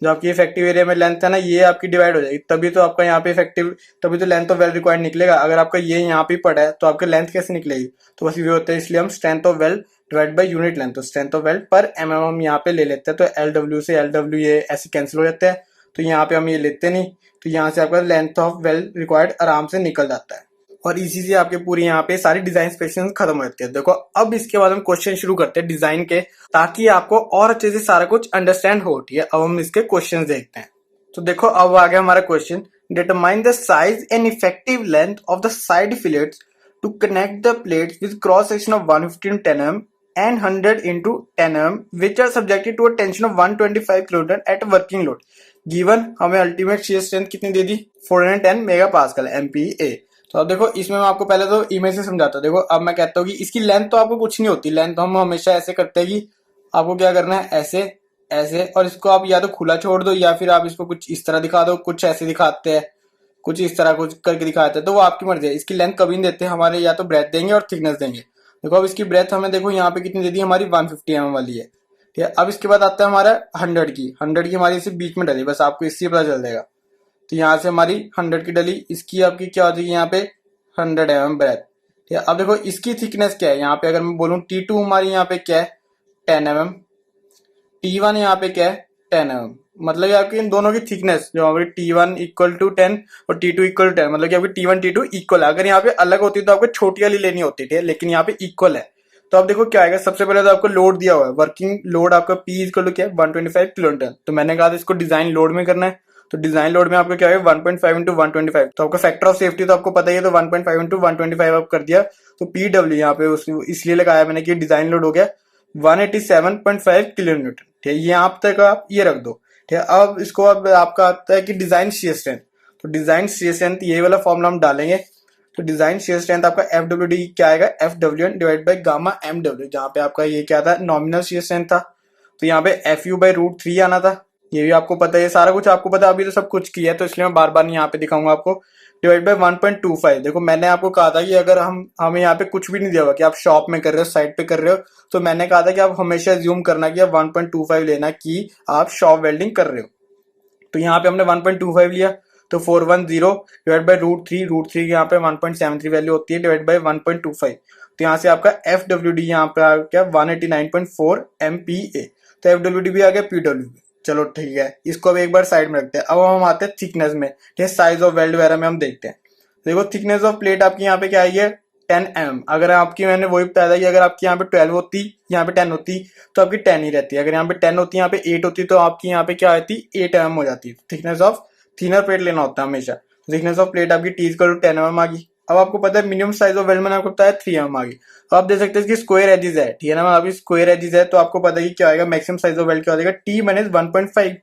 जो आपकी इफेक्टिव एरिया में लेंथ है ना, ये आपकी डिवाइड हो जाएगी, तभी तो आपका यहाँ पे इफेक्टिव, तभी तो लेंथ ऑफ वेल रिक्वायर्ड निकलेगा। अगर आपका ये यहाँ पे पड़ा है तो आपका लेंथ कैसे निकलेगी, तो बस ये होता है। इसलिए हम strength of well divide by unit length, तो स्ट्रेंथ ऑफ वेल पर एमएम हम यहाँ पे ले लेते हैं। तो एल डब्ल्यू से एल डब्ल्यू ये ऐसे कैंसिल हो जाते हैं, तो यहाँ पे हम ये लेते नहीं, तो यहाँ से आपका लेंथ ऑफ वेल रिक्वायर्ड आराम से निकल जाता है। और इसी से आपके पूरी यहाँ पे सारी डिजाइन स्पेसिफिकेशन खत्म हो जाती है। देखो अब इसके बाद हम क्वेश्चन शुरू करते हैं डिजाइन के, ताकि आपको और अच्छे से सारा कुछ अंडरस्टैंड हो। ठीक है, अब हम इसके क्वेश्चन देखते हैं। तो देखो अब आ गया हमारा question, determine the size and effective length of the side fillets to connect the plates with cross section of 115 10 mm and 100 into 10 mm which are subjected to a tension of 125 kilonewton at working load given। हमें अल्टीमेट shear स्ट्रेंथ कितनी दे दी, 410 मेगा पास्कल MPa। तो अब देखो इसमें मैं आपको पहले तो इमेज से समझाता हूँ। देखो अब मैं कहता हूँ कि इसकी लेंथ तो आपको कुछ नहीं होती, लेंथ तो हम हमेशा ऐसे करते हैं कि आपको क्या करना है, ऐसे ऐसे, और इसको आप या तो खुला छोड़ दो या फिर आप इसको कुछ इस तरह दिखा दो, कुछ ऐसे दिखाते हैं, कुछ इस तरह कुछ करके दिखाते हैं, तो वो आपकी मर्जी है। इसकी लेंथ कभी नहीं देते हमारे, या तो ब्रेथ देंगे और थिकनेस देंगे। देखो अब इसकी ब्रेथ हमें देखो यहाँ पे कितनी दे दी, हमारी 150 mm वाली है। ठीक है, अब इसके बाद आता है हमारा 100 की, 100 की हमारी इसी बीच में डली, बस आपको इससे पता चल जाएगा। तो यहाँ से हमारी 100 की डली, इसकी आपकी क्या हो जाएगी यहाँ पे 100 mm ब्रेथ। ठीक है, अब देखो इसकी थिकनेस क्या है, यहाँ पे अगर मैं बोलूँ T2 हमारी यहाँ पे क्या है 10 mm, T1 यहाँ पे क्या है 10 mm। मतलब आपकी इन दोनों की थिकनेस जो हमारी T1 इक्वल टू 10 और T2 इक्वल टू 10, मतलब कि आपकी T1 T2 इक्वल है। अगर यहाँ पे अलग होती तो आपको छोटी वाली लेनी होती थी, लेकिन यहाँ पे इक्वल है। तो अब देखो क्या आएगा, सबसे पहले तो आपको लोड दिया हुआ है, वर्किंग लोड आपका P इक्वल टू क्या है 125 किलोन्यूटन। तो मैंने कहा था इसको डिजाइन लोड में करना है, तो डिजाइन लोड में आपको क्या है 1.5 इंटू 125। तो आपका फैक्टर ऑफ सेफ्टी तो आपको पता ही है, तो 1.5 इंटू 125 आप कर दिया, तो PW यहाँ पे इसलिए लगाया मैंने कि डिजाइन लोड हो गया 187.5 किलो न्यूटन। ठीक है, ये आप तक आप ये रख दो। ठीक है, अब इसको अब आपका आता है कि डिजाइन शियर स्ट्रेंथ। तो डिजाइन शियर स्ट्रेंथ ये वाला फॉर्मूला हम डालेंगे। तो डिजाइन शियर स्ट्रेंथ आपका FWD क्या आएगा, FWN divide by gamma MW, जहाँ पे आपका ये क्या था नॉमिनल शियर स्ट्रेंथ था। तो यहाँ पे FU/√3 आना था, ये भी आपको पता है, ये सारा कुछ आपको पता है, अभी तो सब कुछ किया है, तो इसलिए मैं बार बार नहीं यहाँ पे दिखाऊंगा आपको। Divide by 1.25। देखो मैंने आपको कहा था कि अगर हमें यहाँ पे कुछ भी नहीं दिया होगा कि आप शॉप में कर रहे हो, साइट पे कर रहे हो, तो मैंने कहा था कि आप हमेशा ज्यूम करना कि आप 1.25 लेना कि आप शॉप वेल्डिंग कर रहे हो। तो यहाँ पे हमने 1.25 लिया, तो 410 डिवाइड बाई √3 यहाँ पे 1.73 वैल्यू होती है, डिवाइड बाई 1.25। तो यहाँ से आपका FWD यहाँ पे आ गया 189.4 MPa। तो FWD भी आ गया, PW। चलो ठीक है, इसको अब एक बार साइड में रखते हैं। अब हम आते हैं थिकनेस में, ठीक है, साइज ऑफ वेल्ड वगैरह में हम देखते हैं। देखो थिकनेस ऑफ प्लेट आपकी यहाँ पे क्या आई है 10 mm। अगर आपकी मैंने वही बताया था कि अगर आपकी यहाँ पे 12 होती, यहाँ पे 10 होती, तो आपकी 10 ही रहती है। अगर यहाँ पे 10 होती, यहाँ पे 8 होती, तो आपकी यहाँ पे क्या आती 8 mm हो जाती। थिकनेस ऑफ थिनर प्लेट लेना होता है हमेशा। थिकनेस ऑफ प्लेट आपकी T इक्वल टू 10 mm आ गई। अब आपको पता है मिनिमम साइज ऑफ वेल्ड मैंने आपको बताया 3 mm आ गई। तो आप देख सकते हैं कि स्क्वायर एजेस है, ठीक है ना, अभी स्क्वायर एजेस है, तो आपको पता है कि क्या आएगा मैक्सिमम साइज ऑफ वेल्ड क्या हो जाएगा T-1.5।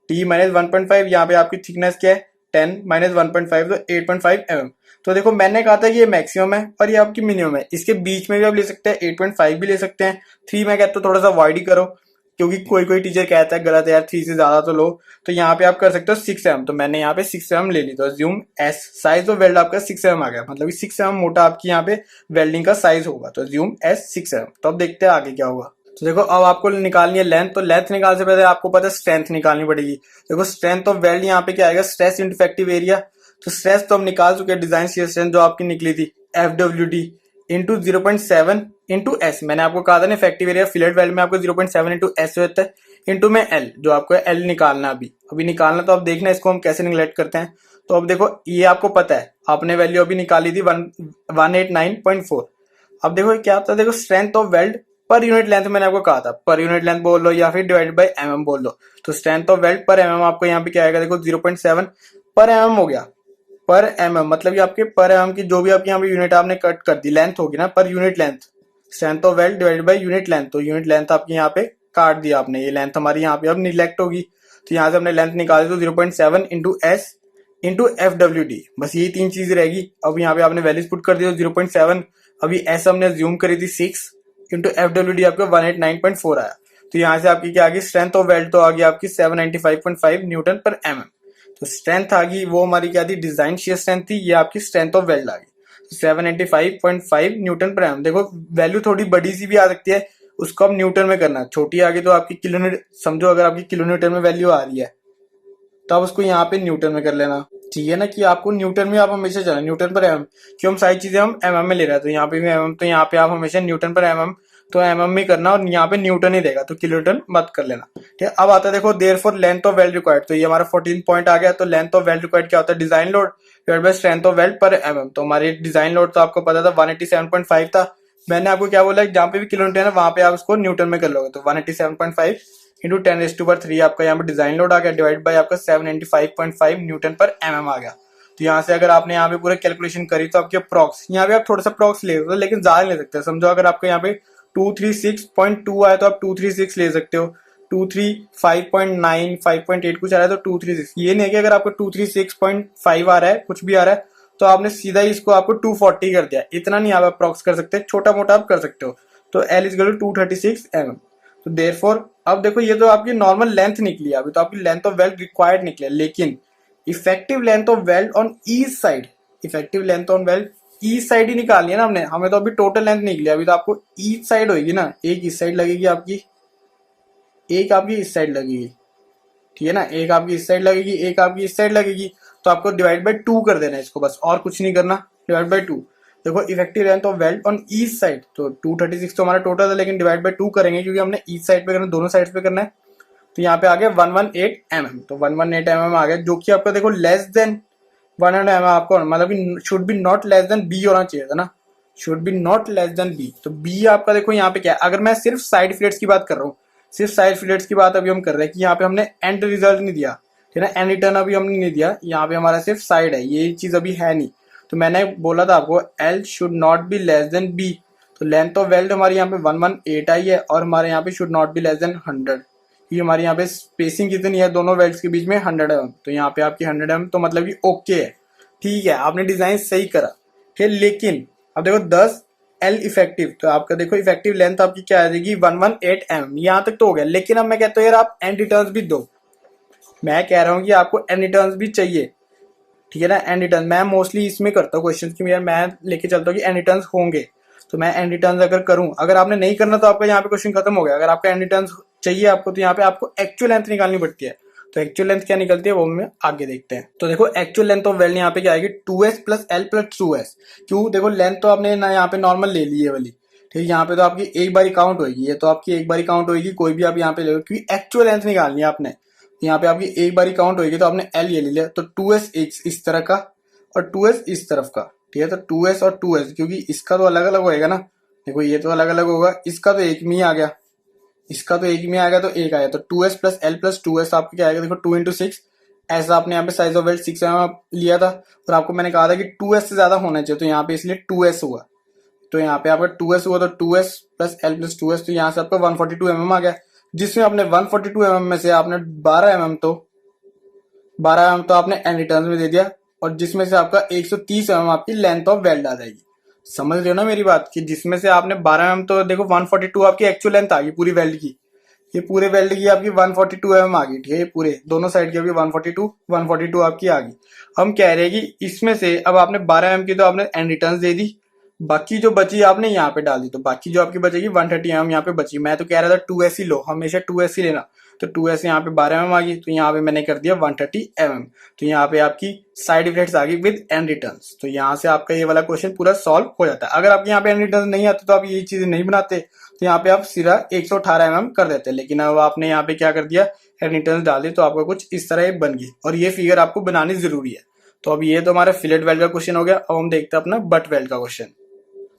T-1.5 यहाँ पे आपकी थिकनेस क्या है 10 - 1.5, तो 8.5 mm। तो देखो मैंने कहा था कि ये मैक्सिमम है और ये आपकी मिनिमम है, इसके बीच में भी आप ले सकते हैं, 8.5 भी ले सकते हैं। 3 मैं कहता हूँ थोड़ा सा अवॉइड ही करो, क्योंकि कोई कोई टीचर कहता है गलत है यार 3 से ज्यादा तो लो। तो यहाँ पे आप कर सकते हो 6 mm, तो मैंने यहाँ पे 6 mm ले ली। तो ज्यूम S साइज ऑफ वेल्ड आपका 6 mm आ गया, मतलब 6 mm मोटा आपकी यहाँ पे वेल्डिंग का साइज होगा। तो ज्यूम S 6 mm। तो अब देखते हैं आगे क्या होगा। तो देखो अब आपको निकालनी है लेंथ, तो लेंथ निकालने से पहले आपको पता है स्ट्रेंथ निकालनी पड़ेगी। देखो स्ट्रेंथ ऑफ वेल्ड यहाँ पे क्या आएगा, स्ट्रेस इंटू इफेक्टिव एरिया। तो स्ट्रेस तो हम निकाल चुके हैं, डिजाइन शियर स्ट्रेंथ जो आपकी निकली थी FWD इंटू 0.7 इंटू S। मैंने आपको कहा था ना इफेक्टिव एरिया फिलेट वेल्ड में आपको 0.7 इंटू S होता है, इंटू में L, जो आपको L निकालना अभी निकालना। तो अब देखना इसको हम कैसे निगलेक्ट करते हैं। तो अब देखो ये आपको पता है, आपने वैल्यू अभी निकाली थी 189.4। अब देखो क्या आता है, देखो strength of weld per unit length, मैंने आपको कहा था पर यूनिट लेंथ बोल लो या फिर डिवाइड बाय mm बोल लो। तो स्ट्रेंथ ऑफ वेल्ड पर mm आपको यहाँ पे क्या आएगा, देखो 0.7 पर mm हो गया, पर mm मतलब कि आपके पर mm की जो भी आपकी यहाँ पे यूनिट आपने कट कर दी, लेंथ होगी ना per unit length, strength of weld divide by unit length. तो यूनिट लेंथ आपकी यहाँ पे काट दिया आपने, ये लेंथ हमारी यहाँ पे अब निगलेक्ट होगी। तो यहाँ से हमने लेंथ निकाली, तो 0.7 इंटू S इंटू FWD, बस यही 3 चीज रहेगी। अब यहाँ पे आपने वैल्यूज पुट कर दिया 0.7, अभी एस हमने ज्यूम करी थी 6, इंटू FWD आपका 189.4 आया। तो यहाँ से आपकी क्या आ गई, स्ट्रेंथ ऑफ वेल्ड तो आ गई आपकी 795.5 न्यूटन पर mm। तो स्ट्रेंथ आ गई, वो हमारी क्या थी, डिजाइन शियर स्ट्रेंथ थी, ये आपकी स्ट्रेंथ ऑफ वेल्ड आ गई 795.5 न्यूटन पर mm। देखो वैल्यू थोड़ी बड़ी सी भी आ सकती है, उसको आप न्यूटन में करना, छोटी आ गई तो आपकी किलोमीटर समझो, अगर आपकी किलोमीटर में वैल्यू आ रही है तो आप उसको यहाँ पे न्यूटन में कर लेना। ठीक है ना, कि आपको न्यूटन में आप हमेशा चलना, न्यूटन पर एमएम, क्यों हम सारी चीजें हम एमएम में ले रहे हैं, तो यहाँ पे भी एमएम, तो यहाँ पे आप हमेशा न्यूटन पर एमएम, तो एमएम में करना, और यहाँ पे न्यूटन ही देगा तो किलोन्यूटन मत कर लेना। ठीक है, अब आता है देखो therefore length of weld required, तो ये हमारा 14 पॉइंट आ गया। तो लेंथ ऑफ वेल्ड रिक्वायर्ड क्या होता है, design load divided by strength of weld पर एमएम। तो हमारी डिजाइन लोड तो आपको पता था 187.5 था, मैंने आपको क्या बोला, जहाँ पे भी किलोमीटर है वहां पे आप उसको न्यूटन में कर लोगे, तो 187.5 इंटू 10⁻³ आपका यहाँ पे डिजाइन लोड आ गया, डिवाइड बाय आपका 795.5 न्यूटन पर एमएम आ गया। तो यहाँ से अगर आपने यहाँ पे पूरे कैलकुलेशन करी तो आपके अप्रॉक्स, यहाँ पे आप थोड़ा सा अप्रॉक्स ले सकते हो, लेकिन ज्यादा ले सकते हो। समझो अगर आपको यहाँ पे 236.2 आया तो आप 236 ले सकते हो, 235.9 5.8 कुछ आ रहा है तो 236। ये नहीं है कि अगर आपको 236.5 आ रहा है, कुछ भी आ रहा है, तो आपने सीधा ही इसको आपको 240 कर दिया, इतना नहीं आप अप्रॉक्स कर सकते, छोटा मोटा आप कर सकते हो। तो L इज 236 mm। तो देयरफॉर अब देखो ये तो आपकी नॉर्मल लेंथ निकली, अभी तो आपकी लेंथ ऑफ वेल्ड रिक्वायर्ड निकले, लेकिन effective length of weld on each side, effective length on weld each side ही निकालनी है ना हमने, हमें तो अभी टोटल लेंथ निकली, अभी तो आपको ईच साइड होगी ना, एक इस साइड लगेगी आपकी, एक आपकी इस साइड लगेगी। ठीक है ना, एक आपकी इस साइड लगेगी, एक आपकी इस साइड लगेगी, तो आपको डिवाइड बाय 2 कर देना है इसको, बस और कुछ नहीं करना, डिवाइड बाय 2। देखो effective length of weld on each side, तो 236 तो हमारा टोटल है, लेकिन डिवाइड बाय 2 करेंगे क्योंकि हमने ईच साइड पे करना, दोनों साइड पे करना है। तो यहाँ पे आ गया 118 mm, तो 118 mm आ गया, जो कि आपका देखो लेस देन 100 mm आपको, मतलब should be not less than B होना चाहिए था ना, should be not less than B. तो बी आपका देखो यहाँ पे क्या है, अगर मैं सिर्फ साइड फिलेट्स की बात कर रहा हूँ, सिर्फ साइड फिलेट्स की बात अभी हम कर रहे हैं कि यहाँ पे हमने एंड रिजल्ट नहीं दिया, ठीक है ना, एंड रिटर्न अभी हमने नहीं दिया, यहाँ पे हमारा सिर्फ साइड है, ये चीज अभी है नहीं। तो मैंने बोला था आपको L should not be less than B, तो लेंथ ऑफ वेल्ड हमारी यहाँ पे 118 आई है, और हमारे यहाँ पे should not be less then 100, ये हमारी यहाँ पे स्पेसिंग कितनी है दोनों वेल्ड्स के बीच में, 100 mm, तो यहाँ पे आपकी 100 mm, तो मतलब ये ओके है। ठीक है, आपने डिजाइन सही करा, ठीक है, लेकिन अब देखो 10 L इफेक्टिव, तो आपका देखो इफेक्टिव लेंथ आपकी क्या आ जाएगी 118 mm, यहाँ तक तो हो गया, लेकिन अब मैं कहता हूँ यार आप एंड रिटर्न्स भी दो, मैं कह रहा हूँ कि आपको एंड रिटर्न्स भी चाहिए। ठीक है ना, एंड रिटर्न मैं मोस्टली इसमें करता हूँ क्वेश्चन की, यार मैं लेके चलता हूँ कि एंड रिटर्न्स होंगे, तो मैं एंड रिटर्न्स अगर करूँ, अगर आपने नहीं करना तो आपका यहाँ पे क्वेश्चन खत्म हो गया। अगर आपका एंड रिटर्न्स चाहिए आपको, तो यहाँ पे आपको एक्चुअल लेंथ निकालनी पड़ती है, तो एक्चुअल लेंथ क्या निकलती है वो हम आगे देखते हैं। तो देखो एक्चुअल लेंथ ऑफ वेल्ड यहाँ पे क्या आएगी 2s plus L plus 2s। क्यों, देखो लेंथ तो आपने ना यहाँ पे नॉर्मल ले ली है वाली, ठीक है, यहाँ पे तो आपकी एक बारी काउंट होगी, ये तो आपकी एक बारी काउंट होगी, कोई भी आप यहाँ पे ले लो, क्योंकि एक्चुअल लेंथ निकालनी है आपने, यहाँ पे आपकी एक बारी काउंट होगी, तो आपने एल ये ले लिया, तो 2s इस तरह का और 2s इस तरफ का। ठीक है, तो 2s और 2s, क्योंकि इसका तो अलग अलग होएगा ना, देखो ये तो अलग अलग होगा, इसका तो एक में ही आ गया, इसका तो एक में आ गया, तो एक आया, तो 2s plus L plus 2s आपका क्या आएगा, देखो 2 इंटू 6, ऐसा आपने यहाँ पे साइज ऑफ वेल्ड 6 mm लिया था, और आपको मैंने कहा था कि 2s से ज्यादा होना चाहिए, तो यहाँ पे इसलिए 2s हुआ, तो यहाँ पे आपका 2s हुआ, तो 2s plus L plus 2s, तो यहाँ से आपका 142 mm आ गया, जिसमें आपने 142 mm में से आपने 12 mm तो आपने एंड रिटर्न में दे दिया, और जिसमें से आपका 130 mm आपकी लेंथ ऑफ वेल्ड आ जाएगी। समझ रहे हो ना मेरी बात, कि जिसमें से आपने 12 mm, तो देखो 142 आपकी एक्चुअल लेंथ आ गई पूरी वेल्ड की, ये पूरे वेल्ड की आपकी 142 mm आ गई। ठीक है, ये पूरे दोनों साइड की आपकी 142 आपकी आ गई। हम कह रहे हैं कि इसमें से अब आपने 12 mm की तो आपने एंड रिटर्न दे दी, बाकी जो बची आपने यहाँ पे डाल दी, तो बाकी जो आपकी बचेगी 130 mm यहाँ पे बची। मैं तो कह रहा था 2s ही लो, हमेशा 2s ही लेना, तो 2s यहाँ पे 12 mm आ गई, तो यहाँ पे मैंने कर दिया 130 mm। तो यहाँ पे आपकी साइड इफेक्ट्स आ गई विद एंड रिटर्न्स, तो यहाँ से आपका ये वाला क्वेश्चन पूरा सॉल्व हो जाता है। अगर आपके यहाँ पे एंड रिटर्न्स नहीं आते तो आप ये चीजें नहीं बनाते, तो यहाँ पे आप सीधा 118 mm कर देते, लेकिन अब आपने यहाँ पे क्या कर दिया, एंड रिटर्न्स डाल दी, तो आपका कुछ इस तरह बन गई, और ये फिगर आपको बनानी जरूरी है। तो अब ये तो हमारा फिलेट वेल्ड का क्वेश्चन हो गया। अब हम देखते हैं अपना बट वेल्ड का क्वेश्चन।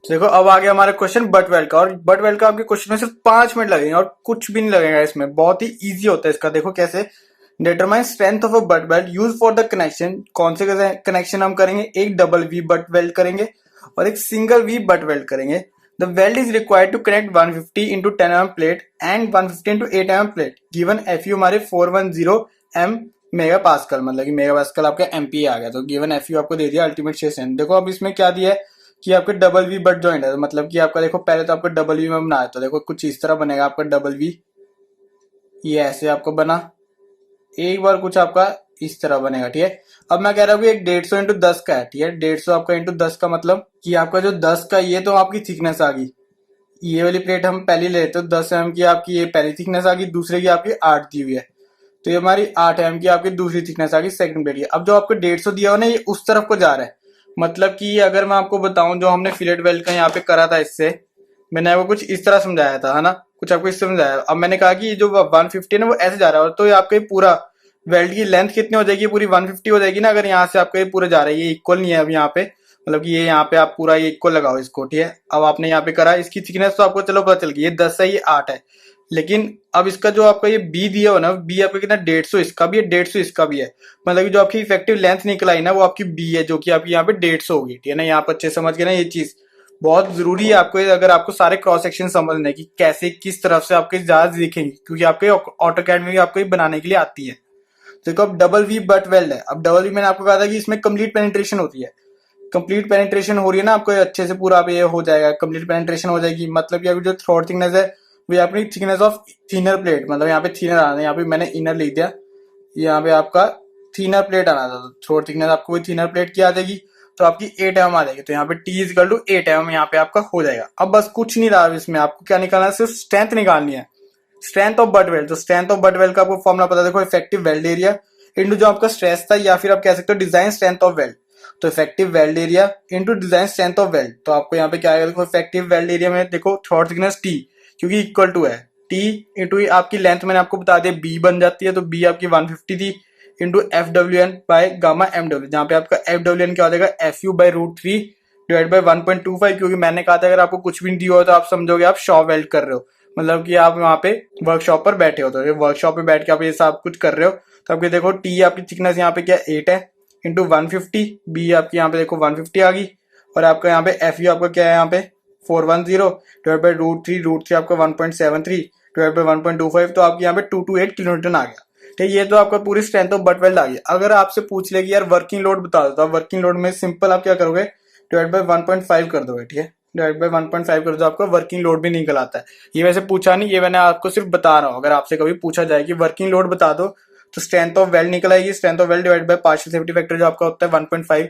तो देखो अब आ गया हमारा क्वेश्चन बट वेल्ड का, और बट वेल्ड का आपके क्वेश्चन में सिर्फ 5 मिनट लगेंगे और कुछ भी नहीं लगेगा इसमें, बहुत ही इजी होता है इसका। देखो कैसे, determine strength of a butt weld use for the connection. कौन से कनेक्शन हम करेंगे, एक डबल वी बट वेल्ड करेंगे और एक सिंगल वी बट वेल्ड करेंगे। The weld is required to connect 150 into 10 mm plate and 150 into 8 mm plate given FU हमारे 410 M मेगा पास्कल, मतलब कि मेगा पास्कल आपका एमपी आ गया। तो गिवन एफ यू आपको दे दिया अल्टीमेट स्टेशन। देखो अब इसमें क्या दिया है कि आपके डबल वी बट जॉइंट है, तो मतलब कि आपका देखो पहले तो आपका डबल वी में बना है, तो देखो कुछ इस तरह बनेगा आपका डबल वी, ये ऐसे आपको बना, एक बार कुछ आपका इस तरह बनेगा, ठीक है। अब मैं कह रहा हूँ कि एक 150 इंटू 10 का है, ठीक है। 150 आपका इंटू 10 का मतलब कि आपका जो 10 का ये तो आपकी थिकनेस आ गई, ये वाली प्लेट हम पहली ले लेते हो 10 mm की, आपकी ये पहली थिकनेस आ गई, दूसरे की आपकी 8 दी हुई है, तो ये हमारी 8 mm की आपकी दूसरी थिकनेस आ गई सेकंड प्लेट की। अब जो आपको 150 दिया हो ना, ये उस तरफ को जा रहा है, मतलब कि अगर मैं आपको बताऊं जो हमने फिलेट वेल्ड का यहाँ पे करा था, इससे मैंने आपको कुछ इस तरह समझाया था, है ना, कुछ आपको इससे समझाया। अब मैंने कहा कि ये जो 150 है ना वो ऐसे जा रहा है, तो ये आपका ये पूरा वेल्ड की लेंथ कितनी हो जाएगी, पूरी 150 हो जाएगी ना, अगर यहाँ से आपका ये पूरा जा रहा है, ये इक्वल नहीं है अब यहाँ पे, मतलब कि ये यहाँ पे आप पूरा ये इक्वल लगाओ इसको, ठीक है। अब आपने यहाँ पे करा, इसकी थिकनेस तो आपको चलो पता चल गई, ये 10 है, ये 8 है, लेकिन अब इसका जो आपका ये बी दिया हो ना, बी आपका कितना 150 इसका भी है, 150 इसका भी है, मतलब कि जो आपकी इफेक्टिव लेंथ निकल आई ना वो आपकी बी है, जो कि आपकी यहाँ पे 150 होगी, ठीक है ना। यहाँ पर अच्छे समझ गए ना, ये चीज बहुत जरूरी है आपको, अगर आपको सारे क्रॉस सेक्शन समझने की कैसे किस तरफ से आपके जहाज दिखेंगे, क्योंकि आपके ऑटो कैड में भी आपको ये बनाने के लिए आती है। देखो अब डबल वी बट वेल्ड है, अब डबल वी मैंने आपको कहा था कि इसमें कंप्लीट पेनिट्रेशन होती है, कंप्लीट पेनिट्रेशन हो रही है ना आपको अच्छे से पूरा, अब ये हो जाएगा, कंप्लीट पेनिट्रेशन हो जाएगी, मतलब कि अभी जो थ्रोट थिकनेस है वो अपनी थिकनेस ऑफ थिनर प्लेट, मतलब यहाँ पे थिनर आना है, यहाँ पे मैंने इनर लिख दिया, यहाँ पे आपका थिनर प्लेट आना था, तो थ्रोट थिकनेस आपको थिनर प्लेट की आ जाएगी, तो आपकी 8 mm आ जाएगी, तो यहाँ पे T is equal to 8 mm यहाँ पे आपका हो जाएगा। अब बस कुछ नहीं रहा इसमें, आपको क्या निकालना है, सिर्फ स्ट्रेंथ निकालनी है, स्ट्रेंथ ऑफ बट वेल्ड। तो स्ट्रेंथ ऑफ बट वेल्ड का आपको फॉर्मुला पता है, देखो इफेक्टिव वेल्ड एरिया इंटू जो आपका स्ट्रेस था, या फिर आप कह सकते हो डिजाइन स्ट्रेंथ ऑफ वेल्ड, तो effective weld area into design strength of weld. तो आपको यहाँ पे क्या आएगा, देखो इफेक्टिव वेल्ड एरिया में देखो थ्रोट थिकनेस टी, क्योंकि इक्वल टू है टी इंटू आपकी लेंथ मैंने आपको बता दिया बी बन जाती है, तो बी आपकी 150 थी into F W N by gamma M W, जहाँ पे आपका एफ डब्ल्यू एन क्या हो जाएगा, F U by √3 divide by 1.25, क्योंकि मैंने कहा था अगर आपको कुछ भी नहीं दिया हो तो आप समझोगे आप शॉप वेल्ड कर रहे हो, मतलब कि आप वहां पे वर्कशॉप पर बैठे हो, तो वर्कशॉप पे बैठ के आप ये सब कुछ कर रहे हो। तो आपके देखो टी आपकी थिकनेस यहाँ पे क्या 8 है इंटू 150, बी आपकी यहाँ पे देखो 150 आ गई, और आपका यहाँ पे एफ यू आपका क्या है यहाँ पे 410 डिवाइड बाई √3 आपका 1.73 डिवाइड बाई 1.25, तो आपके यहाँ पे 228 किलोन्यूटन आ गया, ठीक है। ये तो आपका पूरी स्ट्रेंथ ऑफ बट वेल्ड आ गई। अगर आपसे पूछ ले कि यार वर्किंग लोड बता दो, तो आप वर्किंग लोड में सिंपल आप क्या करोगे, डिवाइड बाई 1.5 कर दोगे, ठीक है, डिवाइड बाई 1.5 कर दो, आपका वर्किंग लोड भी निकल आता है। ये वैसे पूछा नहीं, ये मैंने आपको सिर्फ बता रहा हूँ, अगर आपसे कभी पूछा जाए कि वर्किंग लोड बता दो, तो स्ट्रेंथ ऑफ वेल्ड निकल आएगी, strength of weld divide by partial safety factor जो आपका होता है 1.5,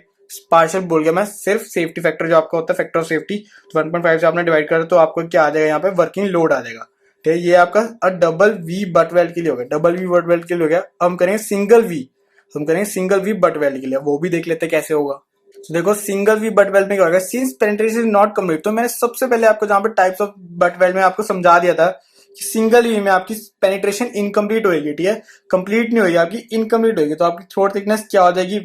पार्शियल बोल गया मैं, सिर्फ सेफ्टी फैक्टर जो आपका होता है फैक्टर ऑफ सेफ्टी, तो 1.5 से आपने डिवाइड कर, तो आपको क्या आ जाएगा यहाँ पे वर्किंग लोड आ जाएगा, ठीक है। ये आपका डबल वी बट वेल्ड के लिए हो गया, डबल वी बट वेल्ड के लिए हो गया। हम करेंगे सिंगल वी, हम करेंगे सिंगल वी बट वेल्ड के लिए, वो भी देख लेते हैं कैसे होगा। तो देखो सिंगल वी बट वेल्ड में क्या होगा, since penetration is not complete, तो मैंने सबसे पहले आपको जहां पे टाइप्स ऑफ बट वेल्ड में आपको समझा दिया था कि सिंगल वी में आपकी पेनिट्रेशन इनकम्प्लीट होगी, ठीक है, कंप्लीट नहीं होगी आपकी, इनकम्प्लीट होगी, तो आपकी थ्रोट थिकनेस क्या हो जाएगी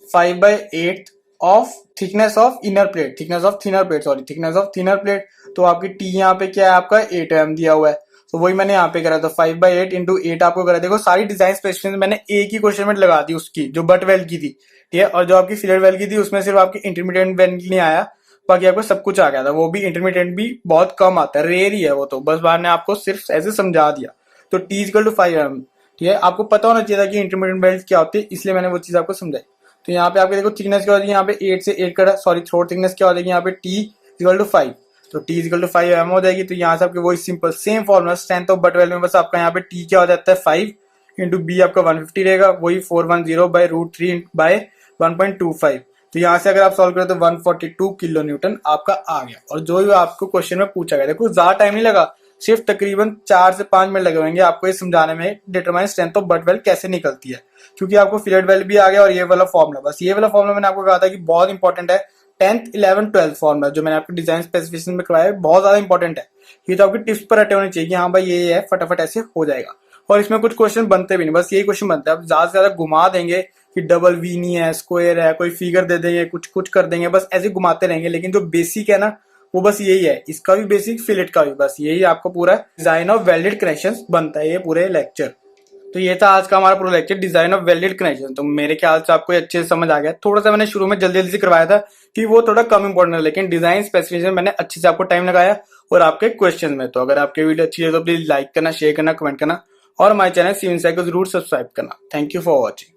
5/8 of thickness of inner plate, thickness of thinner plate, sorry thickness of thinner plate, तो आपकी टी यहाँ पे क्या है आपका 8 mm दिया हुआ है, तो वही मैंने यहाँ पे करा, तो 5/8 इंटू 8 आपको करा। देखो सारी डिजाइन स्पेसिफिकेशन मैंने एक ही क्वेश्चन में लगा दी उसकी, जो बट वेल्ड की थी, ठीक है, और जो आपकी फिलेट वेल्ड की थी उसमें सिर्फ आपकी इंटरमीडिएट वेल्ड नहीं आया, बाकी आपको सब कुछ आ गया था, वो भी इंटरमीडिएट भी बहुत कम आता है, रेयर ही है वो, तो बस बार ने आपको सिर्फ ऐसे समझा दिया। तो टी इक्वल टू 5 mm, ठीक है, आपको पता होना चाहिए था कि इंटरमीडिएट वेल्ड क्या होती है, इसलिए मैंने वो चीज आपको समझाई। तो यहाँ पे आपके देखो थिकनेस क्या हो जाएगी, यहाँ पे 8 से 8 का सॉरी थ्रोट थिकनेस क्या हो जाएगी यहाँ पे टी इक्वल टू 5, तो टी इक्वल टू 5 mm हो जाएगी। तो यहाँ से आपके वही simple same formula strength of butt weld में, बस आपका यहाँ पे टी क्या हो जाता है 5 इंटू बी आपका 150 रहेगा, वही 410 बाई √3 बाय 1.25, तो यहाँ से अगर आप सॉल्व करें तो 142 किलो न्यूटन आपका आ गया। और जो आपको क्वेश्चन में पूछा गया, देखो ज्यादा टाइम नहीं लगा, सिर्फ तकरीबन 4 से 5 मिनट लगे होंगे आपको ये समझाने में determine strength of butt weld कैसे निकलती है, क्योंकि आपको फिलेट वेल्ड भी आ गया और ये वाला फॉर्मुला, बस ये वाला फॉर्मुला मैंने आपको कहा था कि बहुत इंपॉर्टेंट है, 10th 11th 12th फॉर्मुला जो मैंने आपको डिजाइन स्पेसिफिकेशन में करवाया है बहुत ज्यादा इंपॉर्टेंट है। ये तो आपकी टिप्स पर रटे होने चाहिए कि हाँ भाई ये है, फटाफट ऐसे हो जाएगा। और इसमें कुछ क्वेश्चन बनते भी नहीं, बस यही क्वेश्चन बनते हैं, आप ज्यादा से ज्यादा घुमा देंगे कि डबल वी नहीं है, स्क्वायर है, कोई फिगर दे देंगे, कुछ कुछ कर देंगे, बस ऐसे घुमाते रहेंगे, लेकिन जो बेसिक है ना वो बस यही है, इसका भी बेसिक फिलेट का भी, बस यही आपको पूरा डिजाइन ऑफ वेल्डेड कनेक्शंस बनता है ये पूरे लेक्चर। तो ये था आज का हमारा पूरा lecture design of welded connection. तो मेरे ख्याल से आपको अच्छे से समझ आ गया। थोड़ा सा मैंने शुरू में जल्दी जल्दी से करवाया था कि वो थोड़ा कम इंपॉर्टेंट है, लेकिन डिजाइन स्पेसिफिकेशन मैंने अच्छे से आपको टाइम लगाया और आपके क्वेश्चन में। तो अगर आपके वीडियो अच्छी है तो प्लीज लाइक करना, शेयर करना, कमेंट करना और हमारे चैनल सिविल इंसाइट को जरूर सब्सक्राइब करना। Thank you for watching.